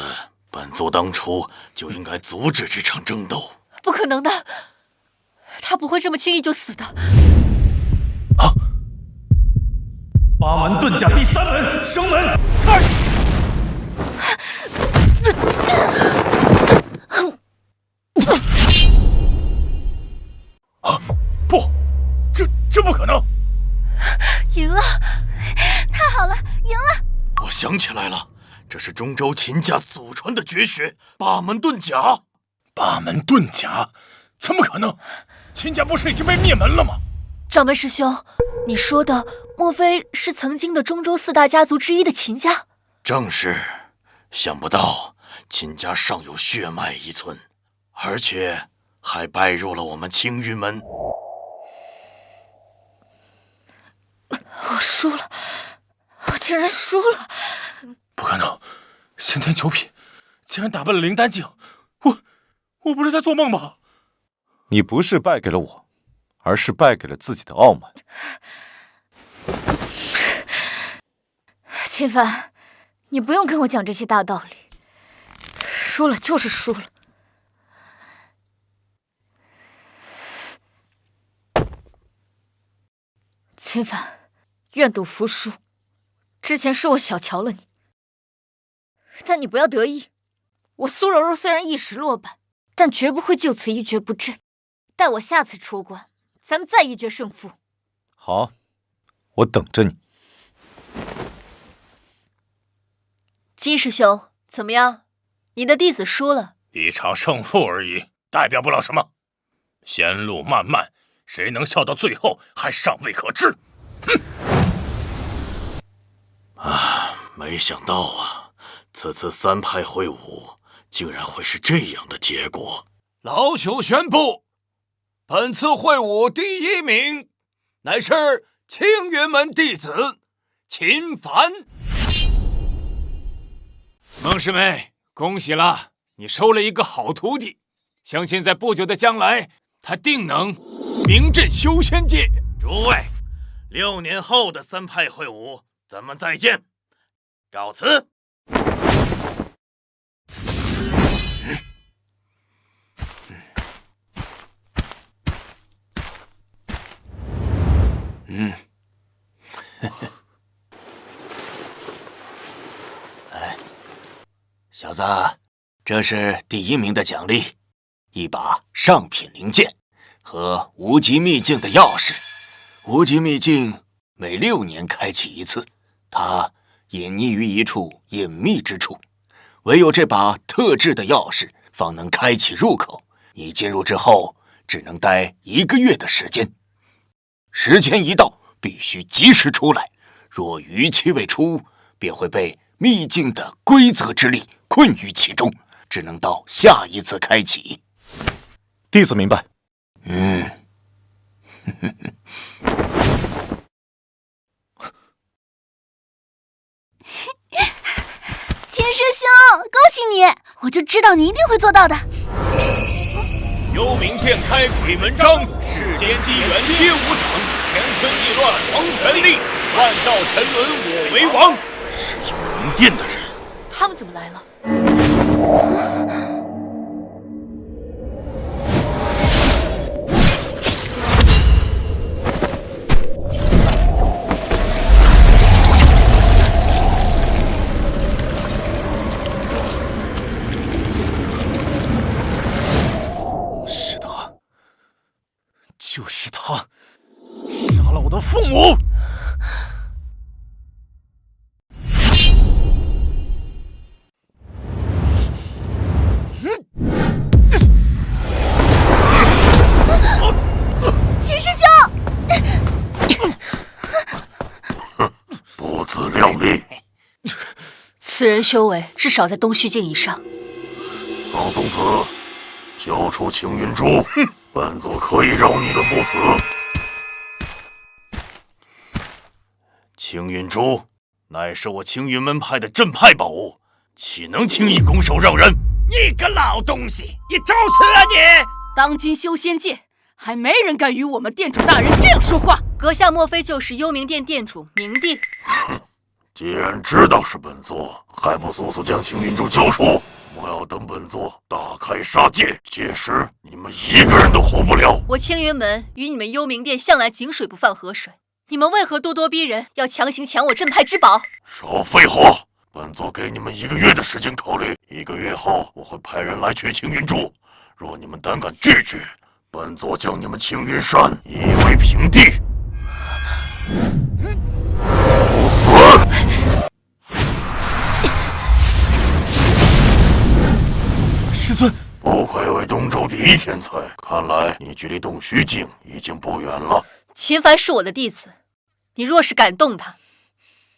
本座当初就应该阻止这场争斗。不可能的，他不会这么轻易就死的。八门遁甲第3门，升门开！不，这不可能！赢了，太好了，赢了！我想起来了，这是中州秦家祖传的绝学八门遁甲。八门遁甲？怎么可能？秦家不是已经被灭门了吗？掌门师兄，你说的莫非是曾经的中州4大家族之一的秦家？正是，想不到秦家尚有血脉遗存，而且还拜入了我们青云门。我输了，我竟然输了！不可能，先天9品竟然打败了灵丹境，我不是在做梦吧？你不是败给了我，而是败给了自己的傲慢。秦帆，你不用跟我讲这些大道理，输了就是输了。秦帆，愿赌服输。之前是我小瞧了你，但你不要得意。我苏柔柔虽然一时落败，但绝不会就此一蹶不振。待我下次出关，咱们再一决胜负。好，我等着你。金师兄，怎么样？你的弟子输了。一场胜负而已，代表不了什么。前路漫漫，谁能笑到最后还尚未可知。哼！没想到啊，此次3派会武，竟然会是这样的结果。老朽宣布，本次会武第1名，乃是青云门弟子秦帆。孟师妹，恭喜了，你收了一个好徒弟，相信在不久的将来，他定能名震修仙界。诸位，6年后的3派会武，咱们再见，告辞。小子，这是第1名的奖励，一把上品灵剑和无极秘境的钥匙。无极秘境每6年开启一次，它隐匿于一处隐秘之处，唯有这把特制的钥匙方能开启入口。你进入之后，只能待1个月的时间，时间一到，必须及时出来。若逾期未出，便会被秘境的规则之力困于其中，只能到下一次开启。弟子明白。师兄，恭喜你！我就知道你一定会做到的。幽冥殿开鬼门张，世间机缘皆无常，乾坤易乱黄泉力，万道沉沦我为王。是幽冥殿的人，他们怎么来了？是他，就是他，杀了我的父母。秦师兄，不自量力！此人修为至少在东虚境以上。唐宗子，交出青云珠，本座可以饶你个不死。青云珠乃是我青云门派的镇派宝物，岂能轻易拱手让人？你个老东西，你找死啊你！当今修仙界，还没人敢与我们店主大人这样说话。阁下莫非就是幽冥殿店主明帝？既然知道是本座，还不速速将青云珠交出！我要等本座大开杀戒，届时你们一个人都活不了。我青云门与你们幽冥殿向来井水不犯河水，你们为何咄咄逼人，要强行抢我镇派之宝？少废话！本座给你们1个月的时间考虑，1个月后我会派人来取青云珠。若你们胆敢拒绝，本座将你们青云山夷为平地。不死！师尊，不愧为东周第一天才，看来你距离洞虚境已经不远了。秦凡是我的弟子，你若是敢动他，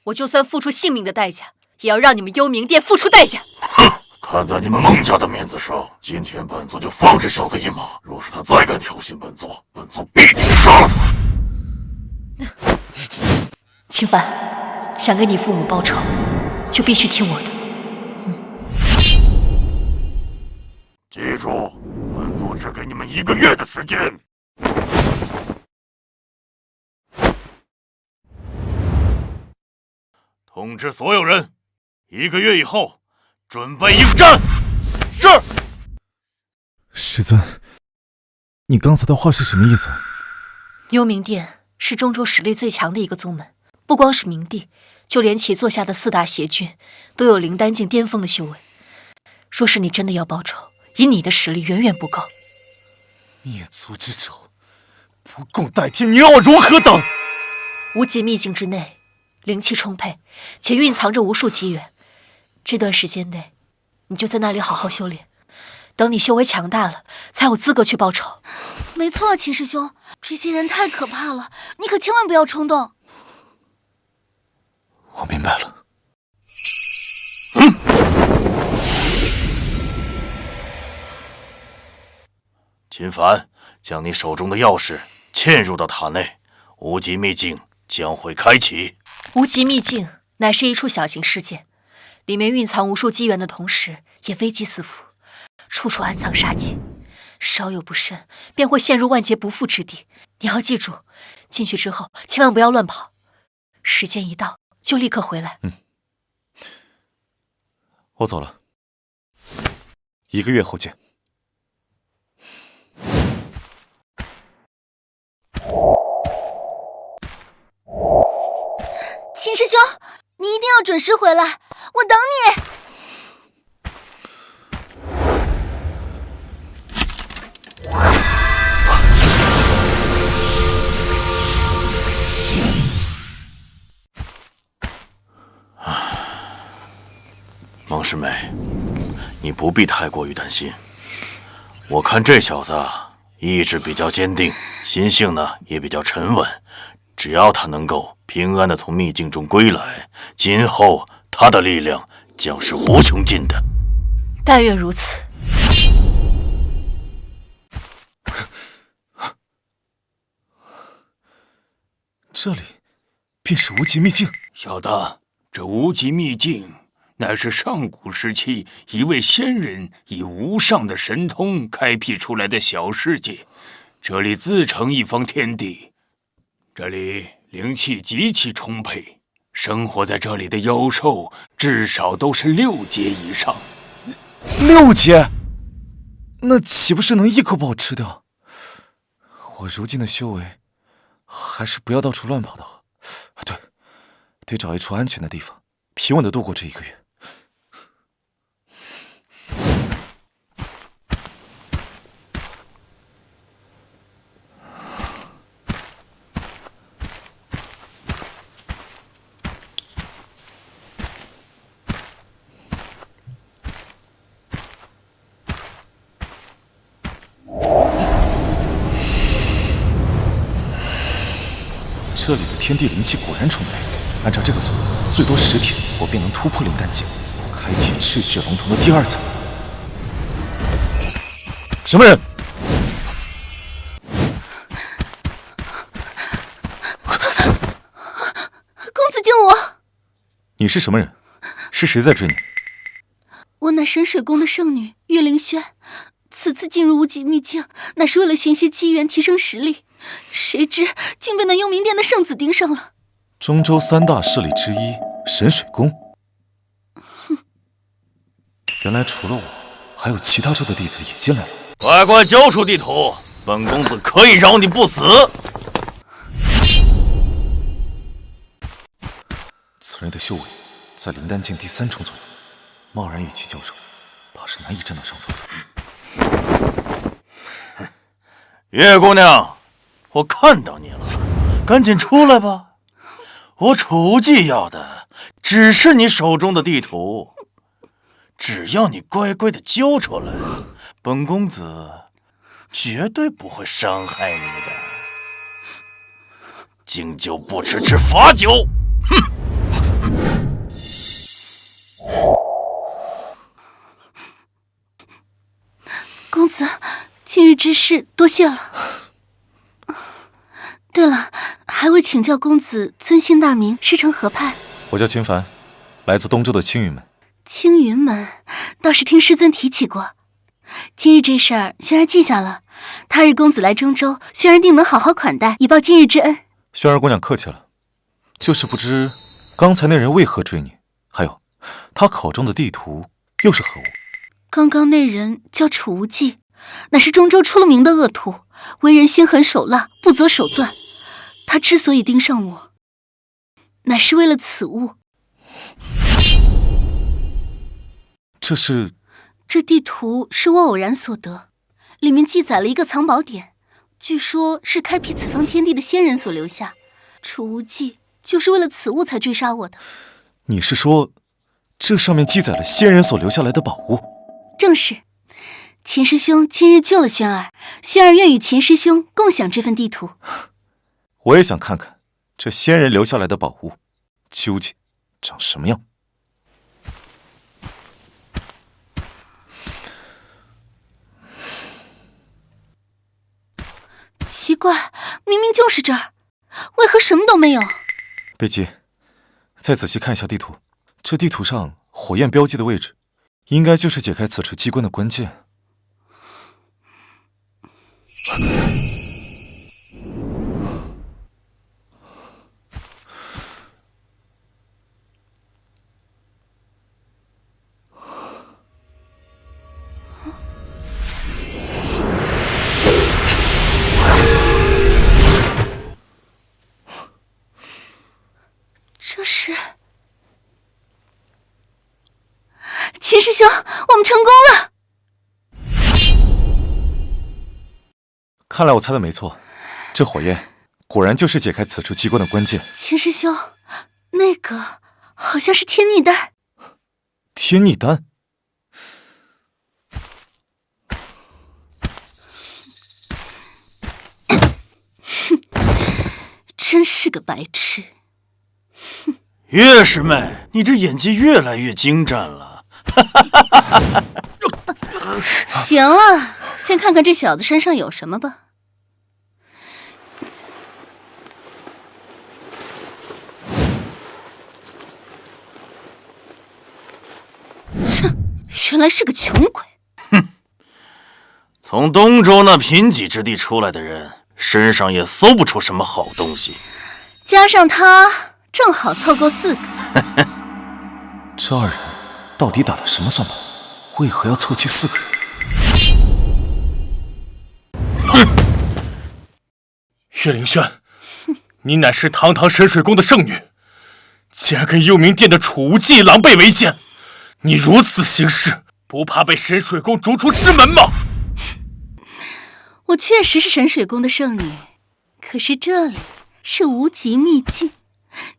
我就算付出性命的代价，也要让你们幽冥殿付出代价。哼！看在你们孟家的面子上，今天本座就放这小子一马。若是他再敢挑衅本座，本座必定杀了他。秦凡，想给你父母报仇，就必须听我的。记住，本座只给你们1个月的时间。通知所有人，1个月以后准备应战。是。师尊，你刚才的话是什么意思？幽冥殿是中州实力最强的一个宗门，不光是明帝，就连其座下的4大邪君都有灵丹境巅峰的修为。若是你真的要报仇，以你的实力远远不够。灭族之仇，不共戴天，你让我如何等？无极秘境之内，灵气充沛，且蕴藏着无数机缘。这段时间内，你就在那里好好修炼。等你修为强大了，才有资格去报仇。没错，秦师兄，这些人太可怕了，你可千万不要冲动。我明白了。秦凡，将你手中的钥匙嵌入到塔内，无极秘境将会开启。无极秘境乃是一处小型世界，里面蕴藏无数机缘的同时，也危机四伏，处处暗藏杀机，稍有不慎便会陷入万劫不复之地。你要记住，进去之后千万不要乱跑，时间一到就立刻回来。我走了，1个月后见。秦师兄，你一定要准时回来，我等你。孟师妹，你不必太过于担心。我看这小子意志比较坚定，心性呢也比较沉稳。只要他能够平安的从秘境中归来，今后他的力量将是无穷尽的。但愿如此。这里便是无极秘境。小的，这无极秘境乃是上古时期一位仙人以无上的神通开辟出来的小世界，这里自成一方天地。这里灵气极其充沛，生活在这里的妖兽至少都是6阶以上。6阶？那岂不是能一口把我吃掉？我如今的修为，还是不要到处乱跑的好。对，得找一处安全的地方，平稳的度过这1个月。这里的天地灵气果然充沛，按照这个速度，最多10天，我便能突破灵丹境，开启赤血龙瞳的第2层。什么人？公子救我！你是什么人？是谁在追你？我乃神水宫的圣女岳灵轩，此次进入无极秘境，乃是为了寻些机缘提升实力。谁知竟被那幽冥殿的圣子盯上了。中州3大势力之一神水宫。原来除了我，还有其他州的弟子也进来了。乖乖交出地图，本公子可以饶你不死。此人的修为在灵丹境第3重左右，贸然与其交手，怕是难以占到上风。月姑娘，我看到你了，赶紧出来吧！我储物记要的只是你手中的地图，只要你乖乖的交出来，本公子绝对不会伤害你的。敬酒不吃吃罚酒！哼！公子，今日之事多谢了。对了，还未请教公子尊姓大名，师承何派？我叫秦凡，来自东周的青云门。青云门，倒是听师尊提起过。今日这事儿，轩儿记下了。他日公子来中州，轩儿定能好好款待，以报今日之恩。轩儿姑娘客气了，就是不知刚才那人为何追你，还有他口中的地图又是何物？刚刚那人叫楚无忌，乃是中州出了名的恶徒，为人心狠手辣，不择手段。他之所以盯上我，乃是为了此物。这地图是我偶然所得，里面记载了一个藏宝点，据说是开辟此方天地的仙人所留下。楚无忌就是为了此物才追杀我的。你是说，这上面记载了仙人所留下来的宝物？正是。秦师兄今日救了轩儿，轩儿愿与秦师兄共享这份地图。我也想看看这仙人留下来的宝物究竟长什么样。奇怪，明明就是这儿，为何什么都没有？别急，再仔细看一下地图。这地图上火焰标记的位置，应该就是解开此处机关的关键。这是秦师兄，我们成功了！看来我猜的没错，这火焰果然就是解开此处机关的关键。秦师兄，那个好像是天逆丹。天逆丹？真是个白痴。岳师妹，你这演技越来越精湛了。行了，先看看这小子身上有什么吧。切，原来是个穷鬼。从东周那贫瘠之地出来的人，身上也搜不出什么好东西。加上他，正好凑够4个。这二人到底打的什么算盘？为何要凑齐4个人？岳灵轩，你乃是堂堂神水宫的圣女，竟然跟幽冥殿的储无忌狼狈为奸！你如此行事，不怕被神水宫逐出师门吗？我确实是神水宫的圣女，可是这里是无极秘境，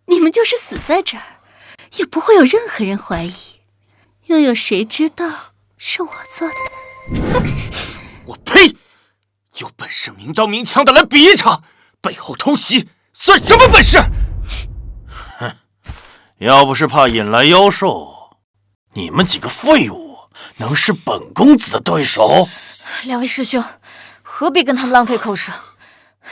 你们就是死在这儿，也不会有任何人怀疑。又有谁知道是我做的呢？我呸！有本事明刀明枪的来比一场，背后偷袭算什么本事？哼，要不是怕引来妖兽，你们几个废物能是本公子的对手？两位师兄，何必跟他们浪费口舌？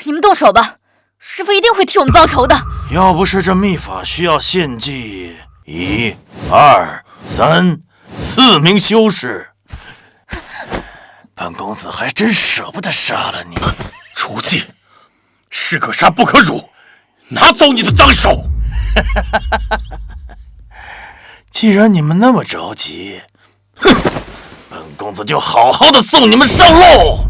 你们动手吧，师父一定会替我们报仇的。要不是这秘法需要献祭1、2、3、4名修士，本公子还真舍不得杀了你。楚忌，士可杀不可辱，拿走你的脏手！既然你们那么着急，哼，本公子就好好的送你们上路。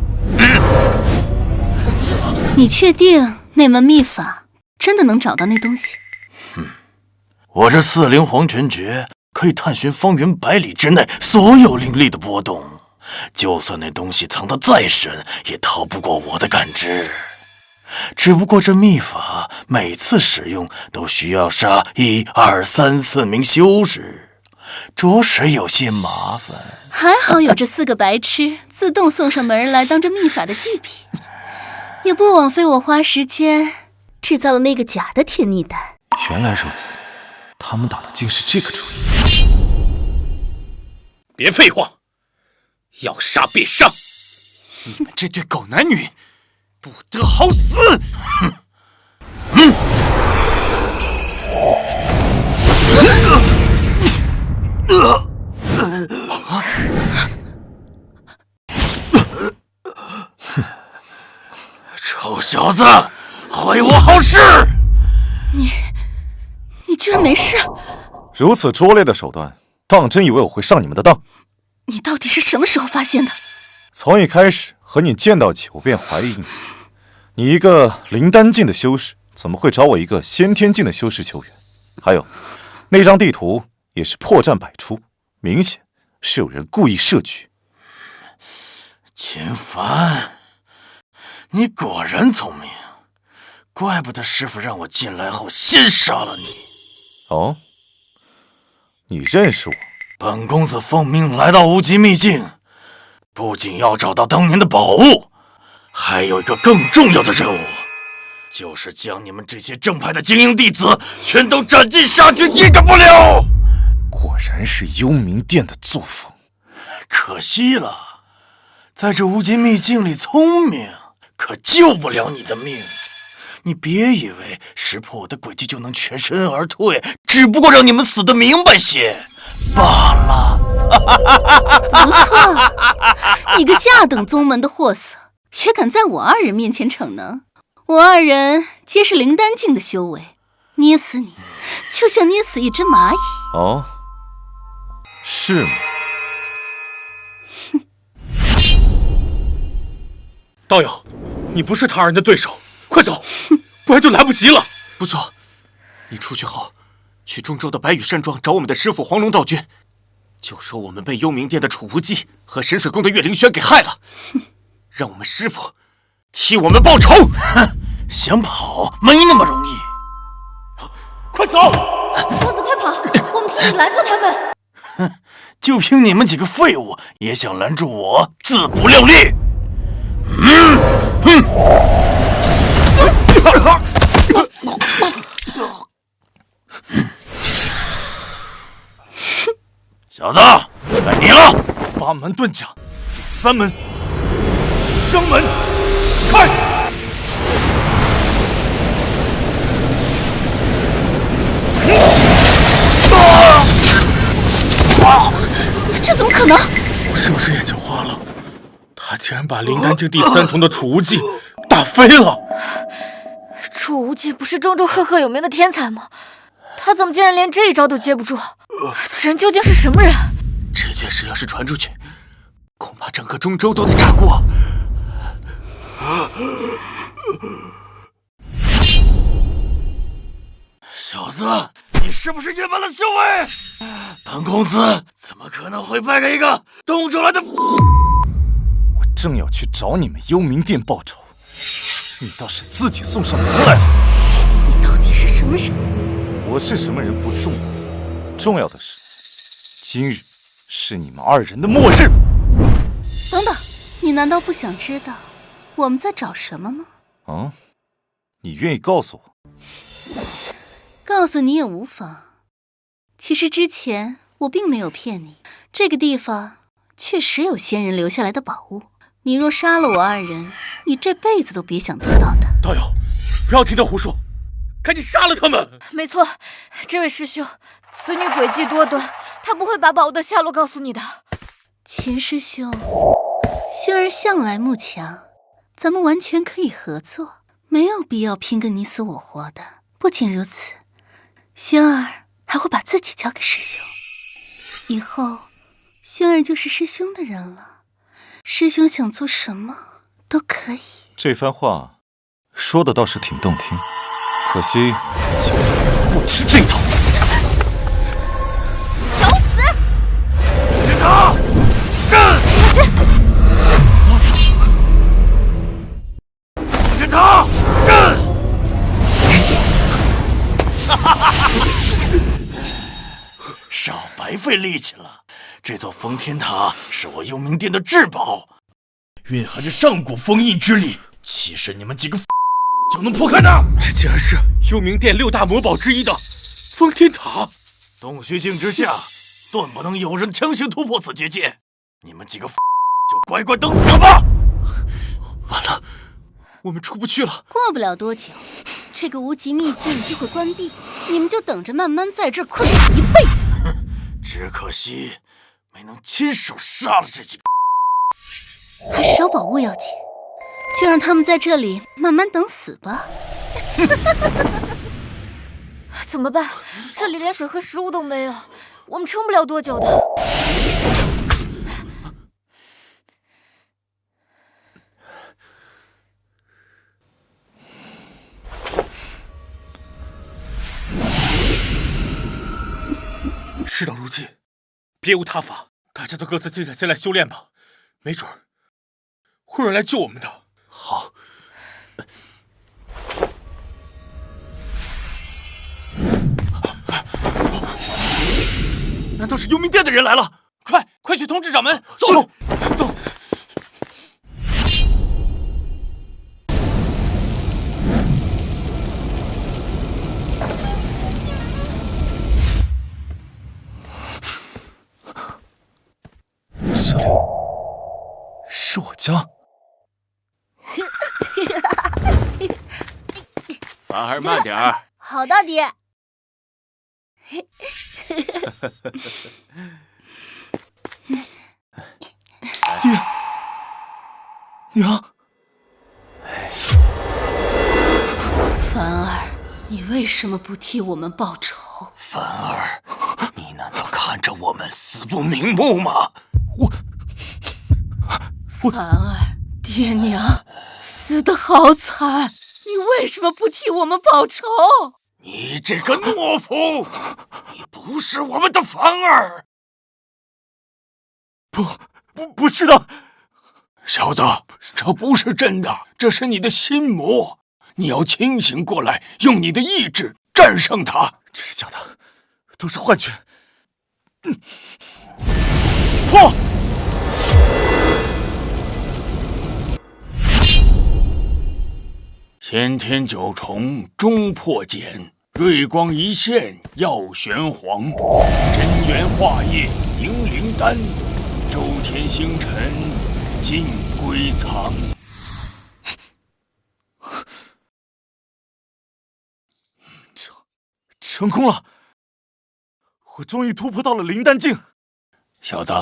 你确定那门秘法真的能找到那东西？我这4灵黄泉诀可以探寻方圆100里之内所有灵力的波动，就算那东西藏得再深，也逃不过我的感知。只不过这秘法每次使用都需要杀1、2、3、4名修士，着实有些麻烦。还好有这4个白痴自动送上门来当这秘法的祭品，也不枉费我花时间制造了那个假的天逆丹。原来如此，他们打的竟是这个主意。别废话，要杀便杀！你们这对狗男女，不得好死！哼！臭小子，毁我好事！你居然没事？如此拙劣的手段，当真以为我会上你们的当？你到底是什么时候发现的？从一开始和你见到起，我便怀疑你。你一个灵丹境的修士，怎么会找我一个先天境的修士求援？还有，那张地图也是破绽百出，明显是有人故意设局。秦凡，你果然聪明，怪不得师傅让我进来后先杀了你。哦，你认识我？本公子奉命来到无极秘境，不仅要找到当年的宝物，还有一个更重要的任务，就是将你们这些正派的精英弟子全都斩尽杀绝，一个不留。果然是幽冥殿的作风。可惜了，在这无极秘境里，聪明可救不了你的命。你别以为识破我的诡计就能全身而退，只不过让你们死得明白些罢了。不错，你个下等宗门的货色，也敢在我二人面前逞能？我二人皆是灵丹境的修为，捏死你，就像捏死一只蚂蚁。哦，是吗？道友，你不是他二人的对手，快走，不然就来不及了。不错，你出去后，去中州的白羽山庄找我们的师傅黄龙道君，就说我们被幽冥殿的楚无忌和神水宫的岳灵轩给害了，让我们师傅替我们报仇。想跑没那么容易，快走！公子快跑，我们替你拦住他们。就凭你们几个废物，也想拦住我，自不量力！小子，该你了。八门遁甲，第3门，生门开！这怎么可能？我是不是眼睛花了？他竟然把灵丹境第3重的储物技打飞了！储无忌不是中州赫赫有名的天才吗？他怎么竟然连这一招都接不住？此人究竟是什么人？这件事要是传出去，恐怕整个中州都得炸锅。小子，你是不是隐瞒了修为？本公子怎么可能会败给一个东州来的？我正要去找你们幽冥殿报仇，你倒是自己送上门来了。你到底是什么人？我是什么人不重要，重要的是，今日是你们2人的末日。等等，你难道不想知道我们在找什么吗？啊，你愿意告诉我？告诉你也无妨。其实之前我并没有骗你，这个地方确实有仙人留下来的宝物。你若杀了我2人，你这辈子都别想得到的。道友，不要听他胡说，赶紧杀了他们！没错，这位师兄，此女诡计多端，她不会把宝物的下落告诉你的。秦师兄，薰儿向来慕强，咱们完全可以合作，没有必要拼个你死我活的。不仅如此，薰儿还会把自己交给师兄，以后薰儿就是师兄的人了。师兄想做什么都可以。这番话说的倒是挺动听，可惜秦风不吃这一套。找死！天堂镇！天堂镇！少白费力气了。这座封天塔是我幽冥殿的至宝，蕴含着上古封印之力，岂是你们几个就能破开的？这竟然是幽冥殿6大魔宝之一的封天塔！洞虚境之下，断不能有人强行突破此结界。你们几个就乖乖等死吧！完了，我们出不去了。过不了多久，这个无极秘境就会关闭，你们就等着慢慢在这儿困死一辈子吧。只可惜没能亲手杀了这几个。还是找宝物要紧，就让他们在这里慢慢等死吧。怎么办？这里连水和食物都没有，我们撑不了多久的。事到如今，别无他法，大家都各自静下心来修炼吧，没准儿会有人来救我们的。好。难道是幽冥殿的人来了？快去通知掌门！走。这里是我家。凡儿慢点儿。好的，爹。爹，娘，凡儿，你为什么不替我们报仇？凡儿，你难道看着我们死不瞑目吗？凡儿，爹娘死得好惨，你为什么不替我们报仇？你这个懦夫！你不是我们的凡儿！不是的，小子，这不是真的，这是你的心魔。你要清醒过来，用你的意志战胜他。这是假的，都是幻觉。破！先天九重终破茧，瑞光一现耀玄黄，真元化液凝灵丹，周天星辰尽归藏。成功了！我终于突破到了灵丹境。小子，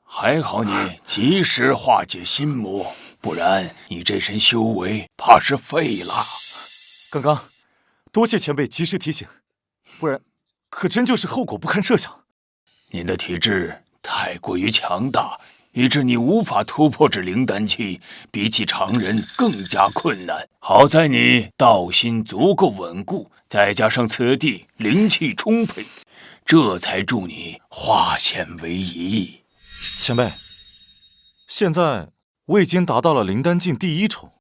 还好你及时化解心魔，不然你这身修为怕是废了。刚刚多谢前辈及时提醒，不然可真就是后果不堪设想。您的体质太过于强大，以致你无法突破至灵丹期，比起常人更加困难。好在你道心足够稳固，再加上此地灵气充沛，这才助你化险为夷。前辈，现在我已经达到了灵丹境第1重，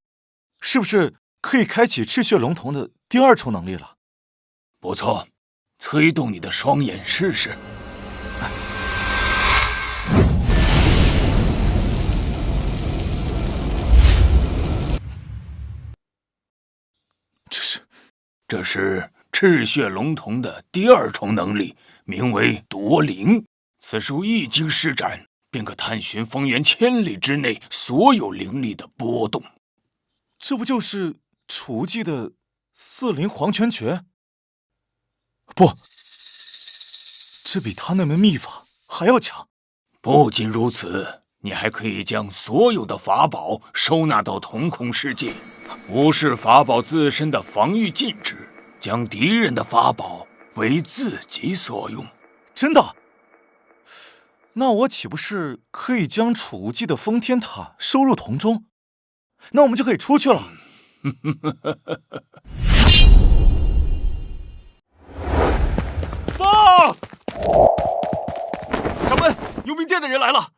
是不是可以开启赤血龙瞳的第2重能力了？不错，催动你的双眼试试。这是赤血龙瞳的第2重能力，名为夺灵。此术一经施展，便可探寻方圆1000里之内所有灵力的波动。这不就是储物记的4灵黄泉诀？不，这比他那门秘法还要强。不仅如此，你还可以将所有的法宝收纳到瞳孔世界，无视法宝自身的防御禁制，将敌人的法宝为自己所用。真的？那我岂不是可以将储物记的封天塔收入瞳中？那我们就可以出去了。报！掌门，幽冥殿的人来了。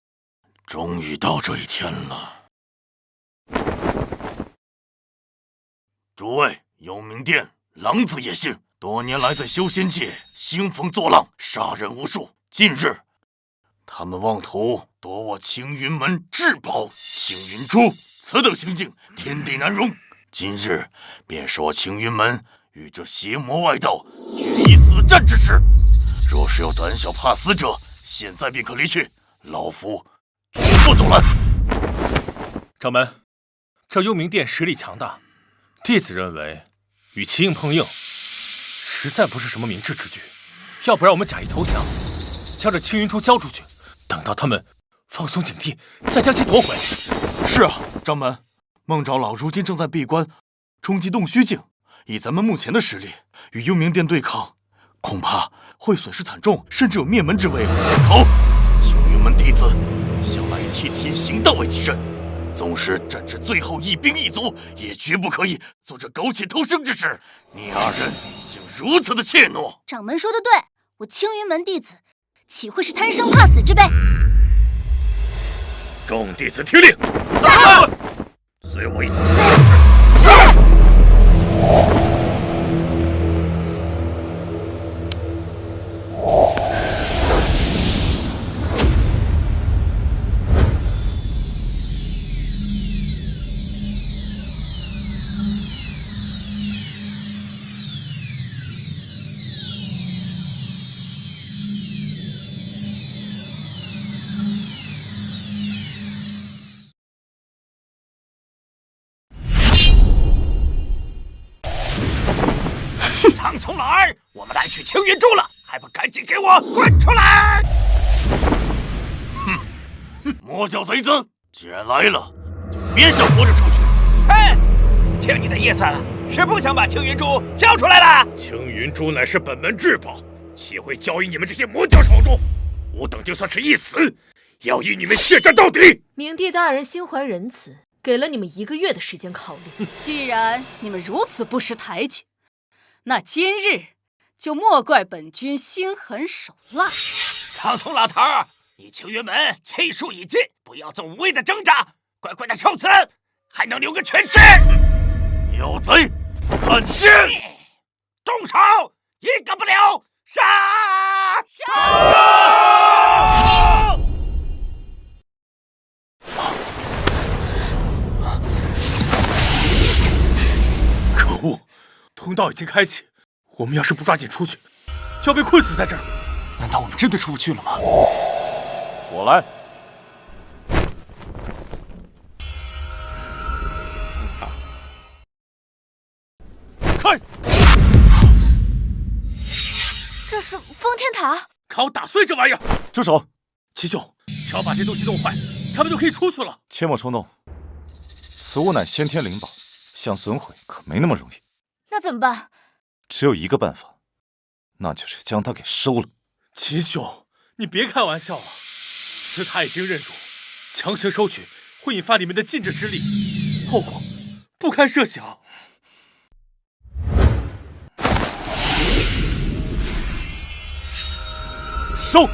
终于到这一天了。诸位，幽冥殿狼子野性，多年来在修仙界兴风作浪，杀人无数。近日，他们妄图夺我青云门至宝青云珠，此等行径，天地难容。今日便是我青云门与这邪魔外道决一死战之时。若是有胆小怕死者，现在便可离去，老夫绝不阻拦。掌门，这幽冥殿实力强大，弟子认为与其硬碰硬，实在不是什么明智之举。要不然我们假意投降，将这青云珠交出去，等到他们放松警惕，再将其夺回。是啊，掌门，孟长老如今正在闭关冲击洞虚境，以咱们目前的实力与幽冥殿对抗，恐怕会损失惨重，甚至有灭门之危。好，青云门弟子向来以贴天行道为己任，纵使战至最后一兵一卒，也绝不可以做这苟且偷生之事。你二人竟如此的怯懦！掌门说的对，我青云门弟子岂会是贪生怕死之辈？众弟子听令，走！随我一同杀出去！是。苍从老儿，我们来取青云珠了，还不赶紧给我滚出来！哼，魔教贼子，既然来了，就别想活着出去。哼，听你的意思是不想把青云珠交出来了？青云珠乃是本门至宝，岂会交于你们这些魔教手中？我等就算是一死，也要与你们血战到底！冥帝大人心怀仁慈，给了你们1个月的时间考虑。既然你们如此不识抬举，那今日就莫怪本君心狠手辣。苍松老头，你青云门气数已尽，不要做无谓的挣扎，乖乖的受死，还能留个全尸。有贼，看剑！动手，一个不留，杀！可恶！通道已经开启，我们要是不抓紧出去，就要被困死在这儿。难道我们真的出不去了吗？我来。开！这是封天塔，靠打碎这玩意儿！住手！齐兄，只要把这东西弄坏，咱们就可以出去了。切莫冲动，此物乃先天灵宝，想损毁可没那么容易。那怎么办？只有一个办法，那就是将它给收了。齐兄，你别开玩笑了，此塔已经认主，强行收取会引发里面的禁制之力，后果不堪设想。收！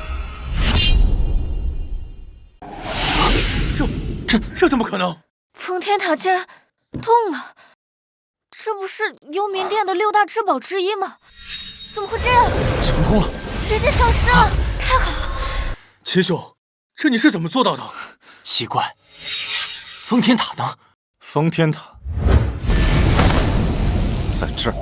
这怎么可能？封天塔竟然动了，这不是幽冥殿的6大至宝之一吗？怎么会这样？成功了！直接消失了，太好了！齐兄，这你是怎么做到的？奇怪，封天塔呢？封天塔在这儿。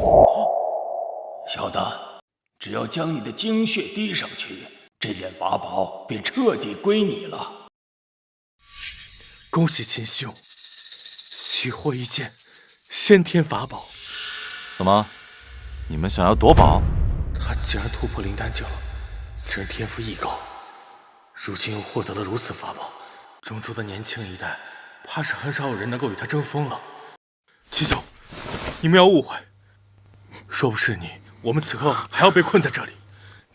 小的，只要将你的精血滴上去，这件法宝便彻底归你了。恭喜秦兄，喜获一件先天法宝。怎么，你们想要夺宝？他既然突破灵丹境了，此人天赋异高，如今又获得了如此法宝，中州的年轻一代怕是很少有人能够与他争锋了。秦兄，你们要误会，若不是你，我们此刻还要被困在这里。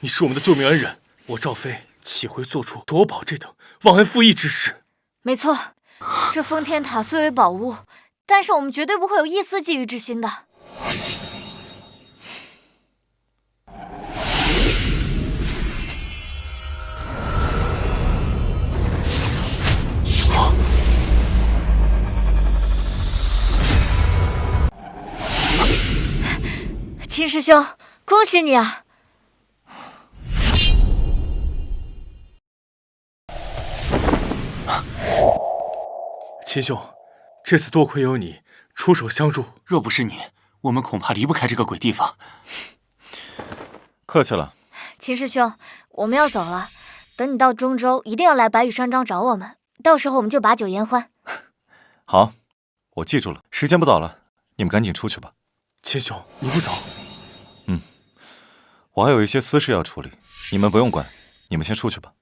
你是我们的救命恩人，我赵飞岂会做出夺宝这等忘恩负义之事？没错，这封天塔虽为宝物，但是我们绝对不会有一丝觊觎之心的。秦师兄，恭喜你啊！秦兄，这次多亏有你出手相助，若不是你，我们恐怕离不开这个鬼地方。客气了。秦师兄，我们要走了，等你到中州，一定要来白羽山庄找我们，到时候我们就把酒言欢。好，我记住了。时间不早了，你们赶紧出去吧。秦兄，你不走？我还有一些私事要处理，你们不用管，你们先出去吧。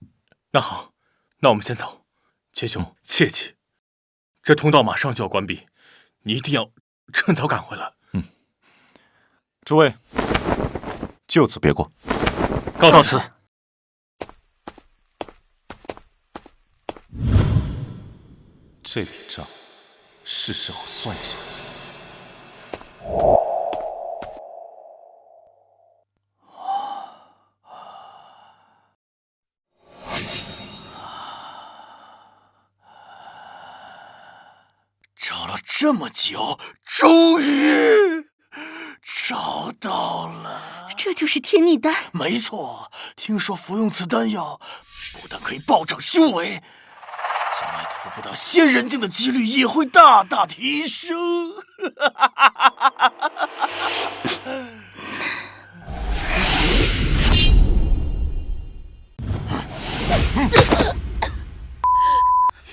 那好，那我们先走。秦兄，切记，这通道马上就要关闭，你一定要趁早赶回来。诸位，就此别过。告辞。这笔账是时候算一算。找了这么久，终于找到了。这就是天逆丹。没错，听说服用此丹药，不但可以暴涨修为，将来突破到仙人境的几率也会大大提升。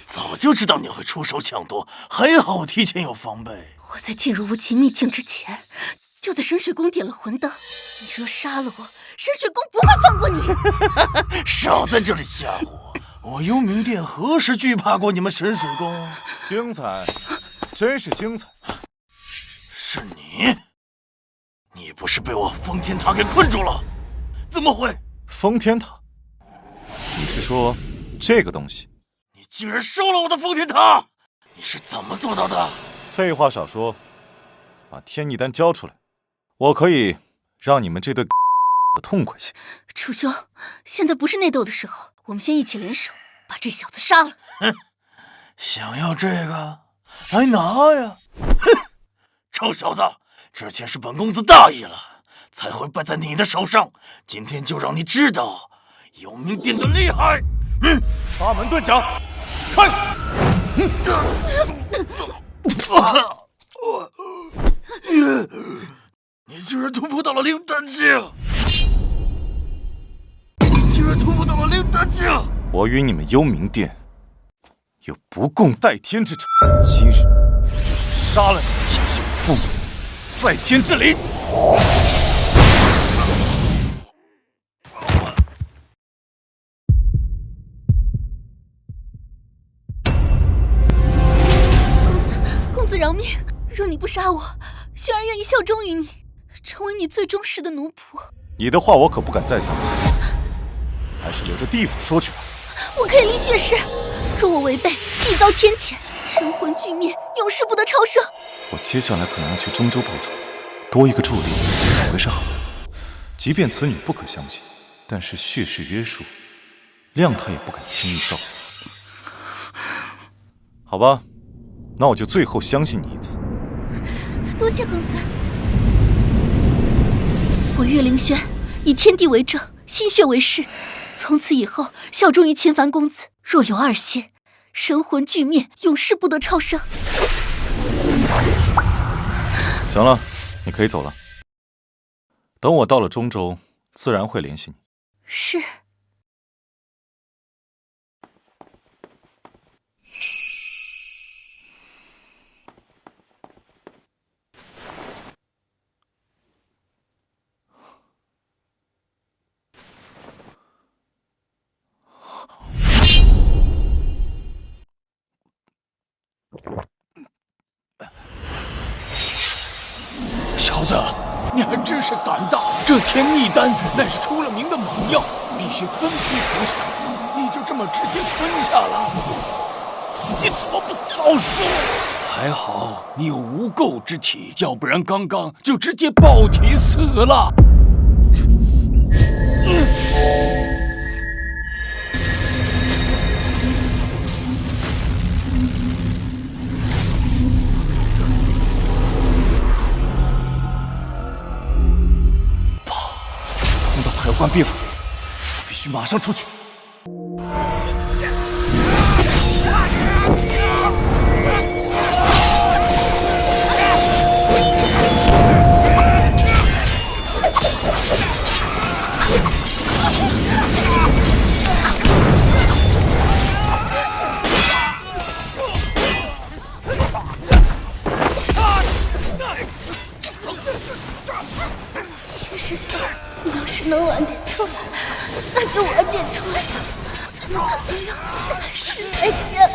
早就知道你会出手抢夺，还好我提前有防备。我在进入无极秘境之前，就在神水宫点了魂灯。你若杀了我，神水宫不会放过你。少在这里吓唬我！幽冥殿何时惧怕过你们神水宫？精彩，真是精彩！是你？你不是被我封天塔给困住了？怎么会？封天塔？你是说这个东西？你竟然收了我的封天塔！你是怎么做到的？废话少说，把天逆丹交出来，我可以让你们这对痛快些。楚兄，现在不是内斗的时候，我们先一起联手把这小子杀了。哼，想要这个，来拿呀！哼，臭小子，之前是本公子大意了，才会败在你的手上。今天就让你知道幽冥殿的厉害。八门遁甲，开！你竟然突破到了灵丹境！你竟然突破到了灵丹境！我与你们幽冥殿有不共戴天之仇，今日杀了你以救父母，在天之灵。饶命！若你不杀我，轩儿愿意效忠于你，成为你最忠实的奴仆。你的话我可不敢再相信，还是留着地府说去吧。我可以立血誓，若我违背，必遭天谴，神魂俱灭，永世不得超生。我接下来可能要去中州报仇，多一个助力总归是好的。即便此女不可相信，但是血誓约束，谅她也不敢轻易造死。好吧，那我就最后相信你一次。多谢公子。我岳灵轩以天地为证，心血为誓，从此以后效忠于秦凡公子。若有二心，神魂俱灭，永世不得超生。行了，你可以走了。等我到了中州，自然会联系你。是。小子，你还真是胆大！这天逆丹乃是出了名的猛药，必须分批服食，你就这么直接吞下了？你怎么不早说？还好你有无垢之体，要不然刚刚就直接爆体死了。要关闭了，我必须马上出去。秦师兄，你要是能晚点出来，那就晚点出来吧，咱们可能要是再见。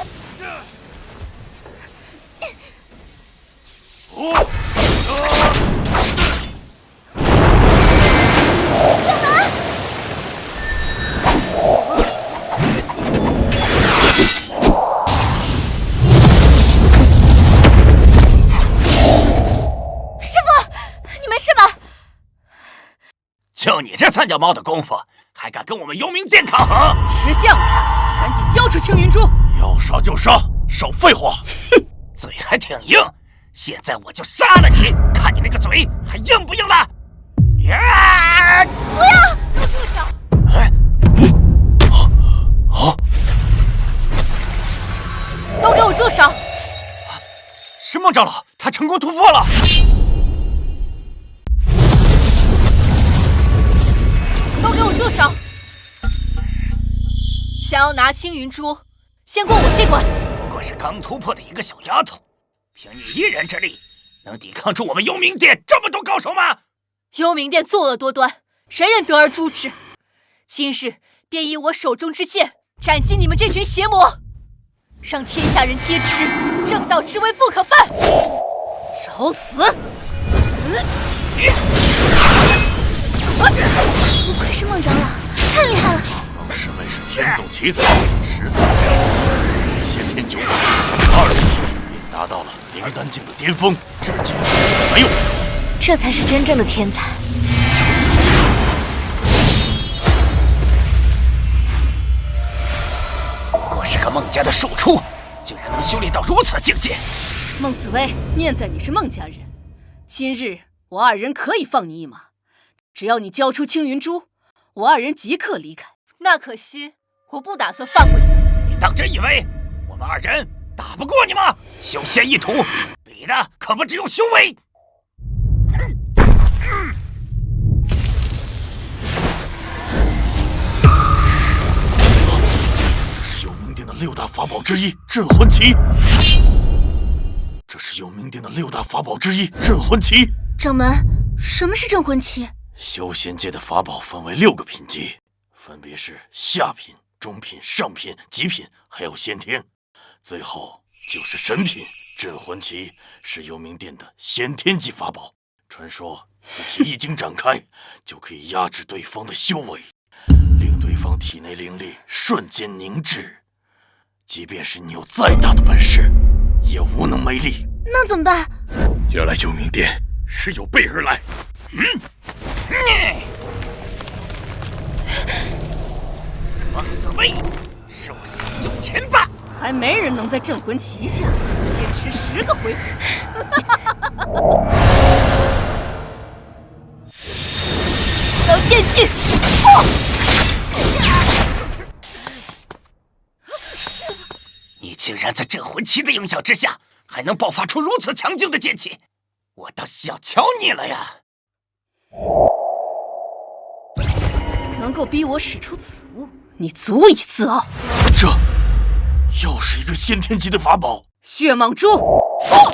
就你这三脚猫的功夫，还敢跟我们幽冥殿抗衡？识相，赶紧交出青云珠！要杀就杀，少废话！哼，嘴还挺硬，现在我就杀了你，看你那个嘴还硬不硬了！呀！不要，给我住手！哎，都给我住手！是孟长老，他成功突破了。都给我住手！想要拿青云珠，先过我这关。不过是刚突破的一个小丫头，凭你一人之力，能抵抗住我们幽冥殿这么多高手吗？幽冥殿作恶多端，谁人得而诛之？今日便以我手中之剑斩击你们这群邪魔，让天下人皆知正道之威不可犯！找死！不愧是孟长老，太厉害了！孟师妹是天纵奇才，14岁日先天9品，20岁便达到了灵丹境的巅峰，至今没有。这才是真正的天才。不过是个孟家的庶出，竟然能修炼到如此境界。孟紫薇，念在你是孟家人，今日我二人可以放你一马。只要你交出青云珠，我二人即刻离开。那可惜，我不打算放过你们。你当真以为我们二人打不过你吗？修仙一途，比的可不只有修为。这是幽冥殿的6大法宝之一镇魂旗。这是幽冥殿的6大法宝之一镇魂旗。掌门，什么是镇魂旗？修仙界的法宝分为6个品级，分别是下品、中品、上品、极品，还有先天，最后就是神品。镇魂旗是幽冥殿的先天级法宝，传说此旗一经展开，就可以压制对方的修为，令对方体内灵力瞬间凝滞。即便是你有再大的本事，也无能为力。那怎么办？原来幽冥殿是有备而来。王子威，受伤就前吧。还没人能在镇魂旗下坚持10个回合。小剑气！你竟然在镇魂旗的影响之下，还能爆发出如此强劲的剑气，我倒小瞧你了呀！能够逼我使出此物，你足以自傲。这又是一个先天级的法宝——血蟒珠！哼！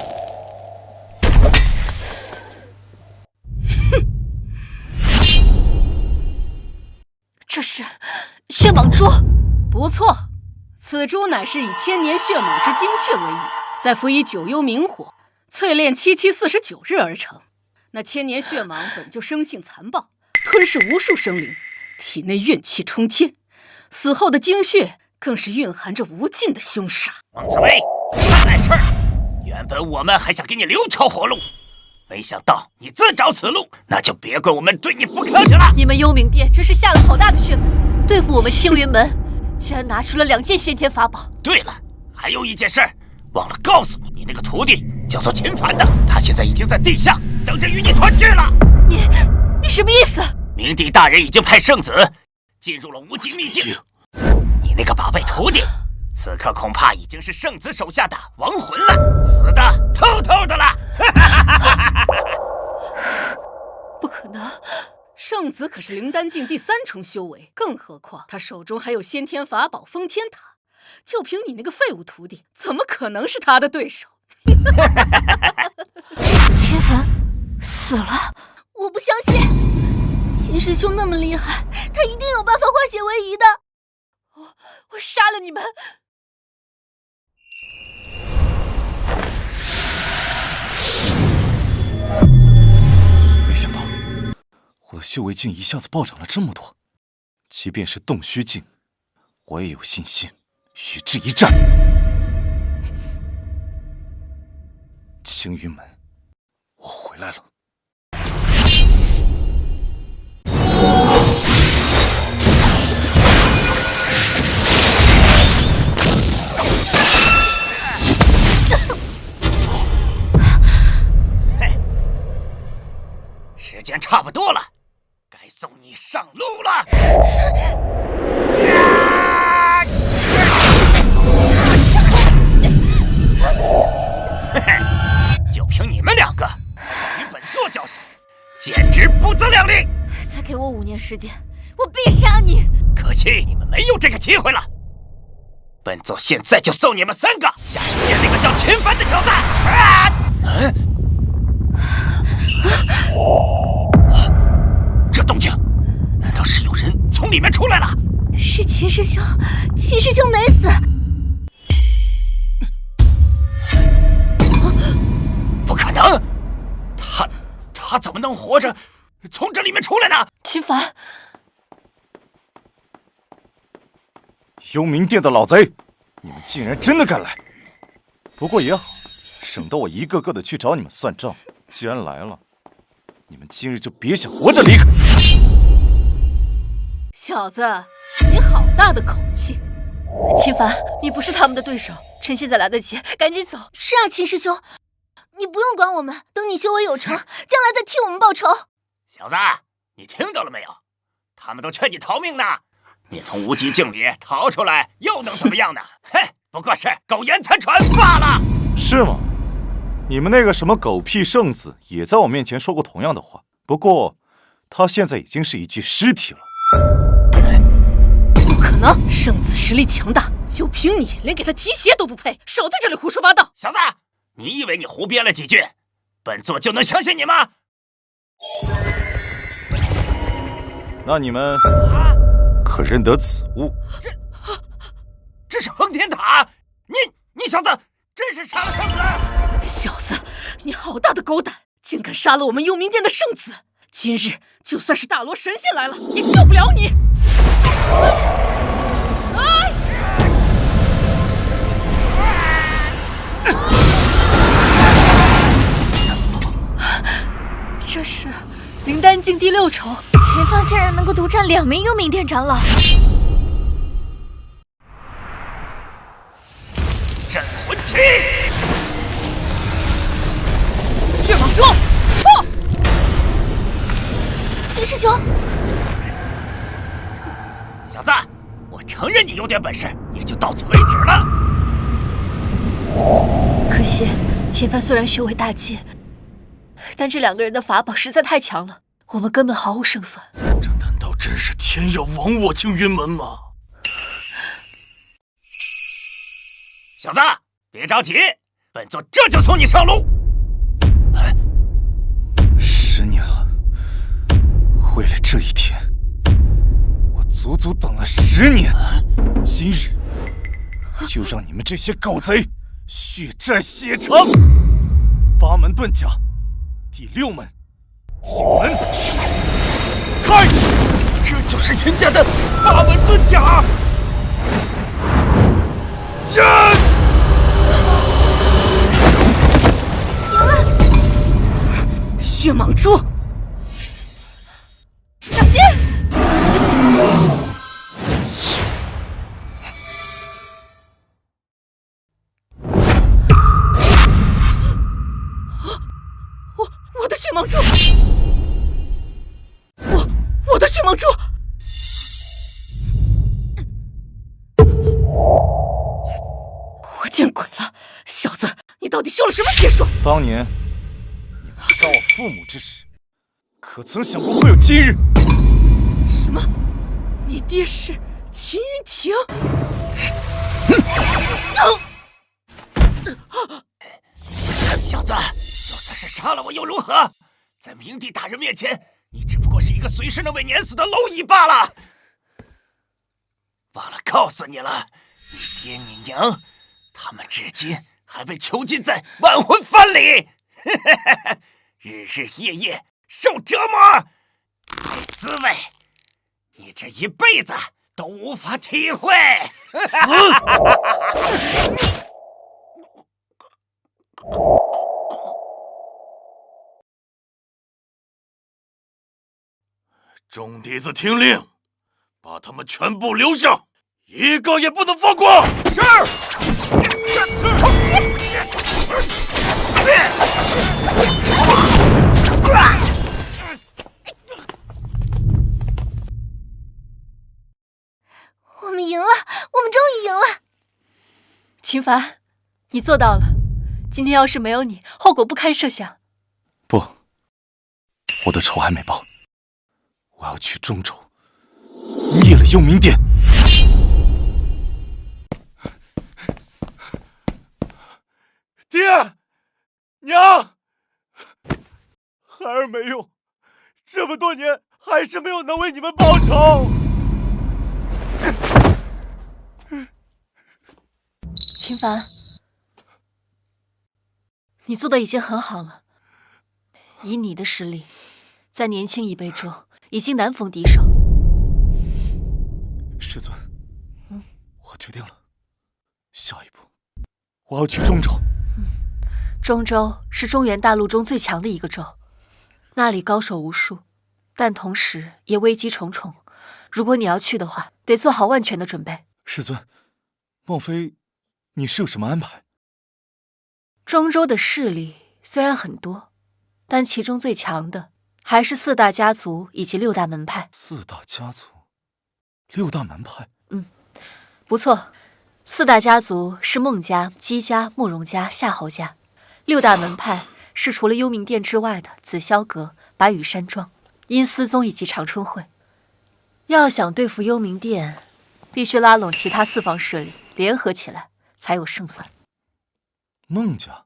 这是血蟒珠，不错。此珠乃是以千年血蟒之精血为引，再辅以9幽冥火，淬炼7749日而成。那千年血蟒本就生性残暴，吞噬无数生灵，体内怨气冲天，死后的精血更是蕴含着无尽的凶杀。王紫薇，再来事儿！原本我们还想给你留条活路，没想到你自找此路，那就别怪我们对你不客气了。你们幽冥殿真是下了好大的血本，对付我们青云门，竟然拿出了2件先天法宝。对了，还有一件事，忘了告诉你，你那个徒弟叫做秦凡的，他现在已经在地下等着与你团聚了。你什么意思？明帝大人已经派圣子进入了无极秘境，你那个宝贝徒弟，此刻恐怕已经是圣子手下的亡魂了，死的透透的了。不可能，圣子可是灵丹境第3重修为，更何况他手中还有先天法宝封天塔，就凭你那个废物徒弟，怎么可能是他的对手？秦凡死了？我不相信，秦师兄那么厉害，他一定有办法化险为夷的。我杀了你们！没想到我的修为境一下子暴涨了这么多，即便是洞虚境，我也有信心与之一战。青云门，我回来了。时间差不多了，该送你上路了。就凭你们2个与本座交手，简直不自量力！再给我5年时间，我必杀你！可惜你们没有这个机会了。本座现在就送你们3个下去见那个叫秦凡的小子！这动静，难道是有人从里面出来了？是秦师兄，秦师兄没死。不可能，他怎么能活着从这里面出来呢？秦凡，幽冥殿的老贼，你们竟然真的敢来！不过也好，省得我一个个的去找你们算账。既然来了，你们今日就别想活着离开。小子，你好大的口气！秦凡，你不是他们的对手，趁现在来得及，赶紧走。是啊，秦师兄，你不用管我们，等你修为有成，将来再替我们报仇。小子，你听到了没有？他们都劝你逃命呢。你从无极境里逃出来，又能怎么样呢？嘿，不过是苟延残喘罢了。是吗？你们那个什么狗屁圣子也在我面前说过同样的话，不过他现在已经是一具尸体了。不可能，圣子实力强大，就凭你连给他提鞋都不配，少在这里胡说八道！小子，你以为你胡编了几句，本座就能相信你吗？那你们可认得此物？这是封天塔！你小子真是杀了圣子！小子，你好大的狗胆，竟敢杀了我们幽冥殿的圣子！今日就算是大罗神仙来了，也救不了你！这是灵丹境第6重，前方竟然能够独占2名幽冥殿长老。镇魂器，血蟒珠，破！秦师兄，小子，我承认你有点本事，也就到此为止了。可惜秦帆虽然修为大进，但这2个人的法宝实在太强了，我们根本毫无胜算。这难道真是天要亡我青云门吗？小子，别着急，本座这就送你上路。10年了，为了这一天，我足足等了10年。今日就让你们这些狗贼血债血偿！八门遁甲，第6门，景门，开！这就是秦家的八门遁甲！呀！血蟒珠，小心！我的血蟒珠，我的血蟒珠！我见鬼了！小子，你到底修了什么邪术？当年你们杀我父母之时，可曾想过会有今日？什么？你爹是秦云亭？小子，就算是杀了我又如何？在明帝大人面前，你只不过是一个随时能被碾死的蝼蚁罢了。忘了告诉你了，你爹你娘，他们至今还被囚禁在万魂幡里，日日夜夜受折磨，那滋味，你这一辈子都无法体会。死！众弟子听令，把他们全部留下，一个也不能放过。是。我们赢了，我们终于赢了！秦凡，你做到了。今天要是没有你，后果不堪设想。不，我的仇还没报。我要去中州，灭了幽冥殿。爹，娘，孩儿没用，这么多年还是没有能为你们报仇。秦凡，你做的已经很好了。以你的实力，在年轻一辈中已经难逢敌手。师尊，我决定了，下一步我要去中州。中州是中原大陆中最强的一个州，那里高手无数，但同时也危机重重。如果你要去的话，得做好万全的准备。师尊，莫非你是有什么安排？中州的势力虽然很多，但其中最强的还是4大家族以及6大门派。4大家族，6大门派。不错，4大家族是孟家、姬家、慕容家、夏侯家；6大门派是除了幽冥殿之外的紫霄阁、白羽山庄、阴司宗以及长春会。要想对付幽冥殿，必须拉拢其他4方势力联合起来，才有胜算。孟家，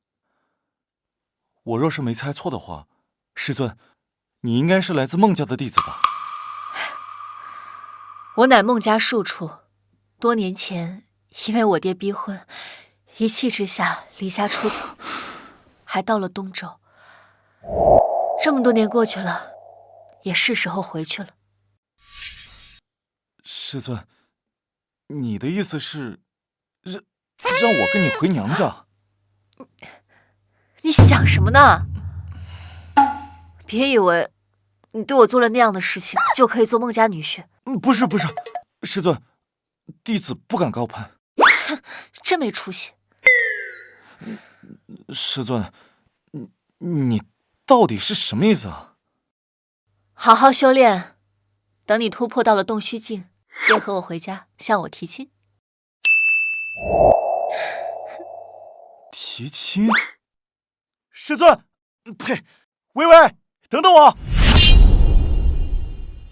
我若是没猜错的话，师尊，你应该是来自孟家的弟子吧？我乃孟家庶出，多年前因为我爹逼婚，一气之下离家出走。还到了东周。这么多年过去了，也是时候回去了。师尊，你的意思是让我跟你回娘家？你想什么呢？别以为你对我做了那样的事情，就可以做孟家女婿。不是，师尊，弟子不敢高攀。真没出息！师尊，你到底是什么意思啊？好好修炼，等你突破到了洞虚境，便和我回家向我提亲。提亲？师尊，呸！微微，等等我！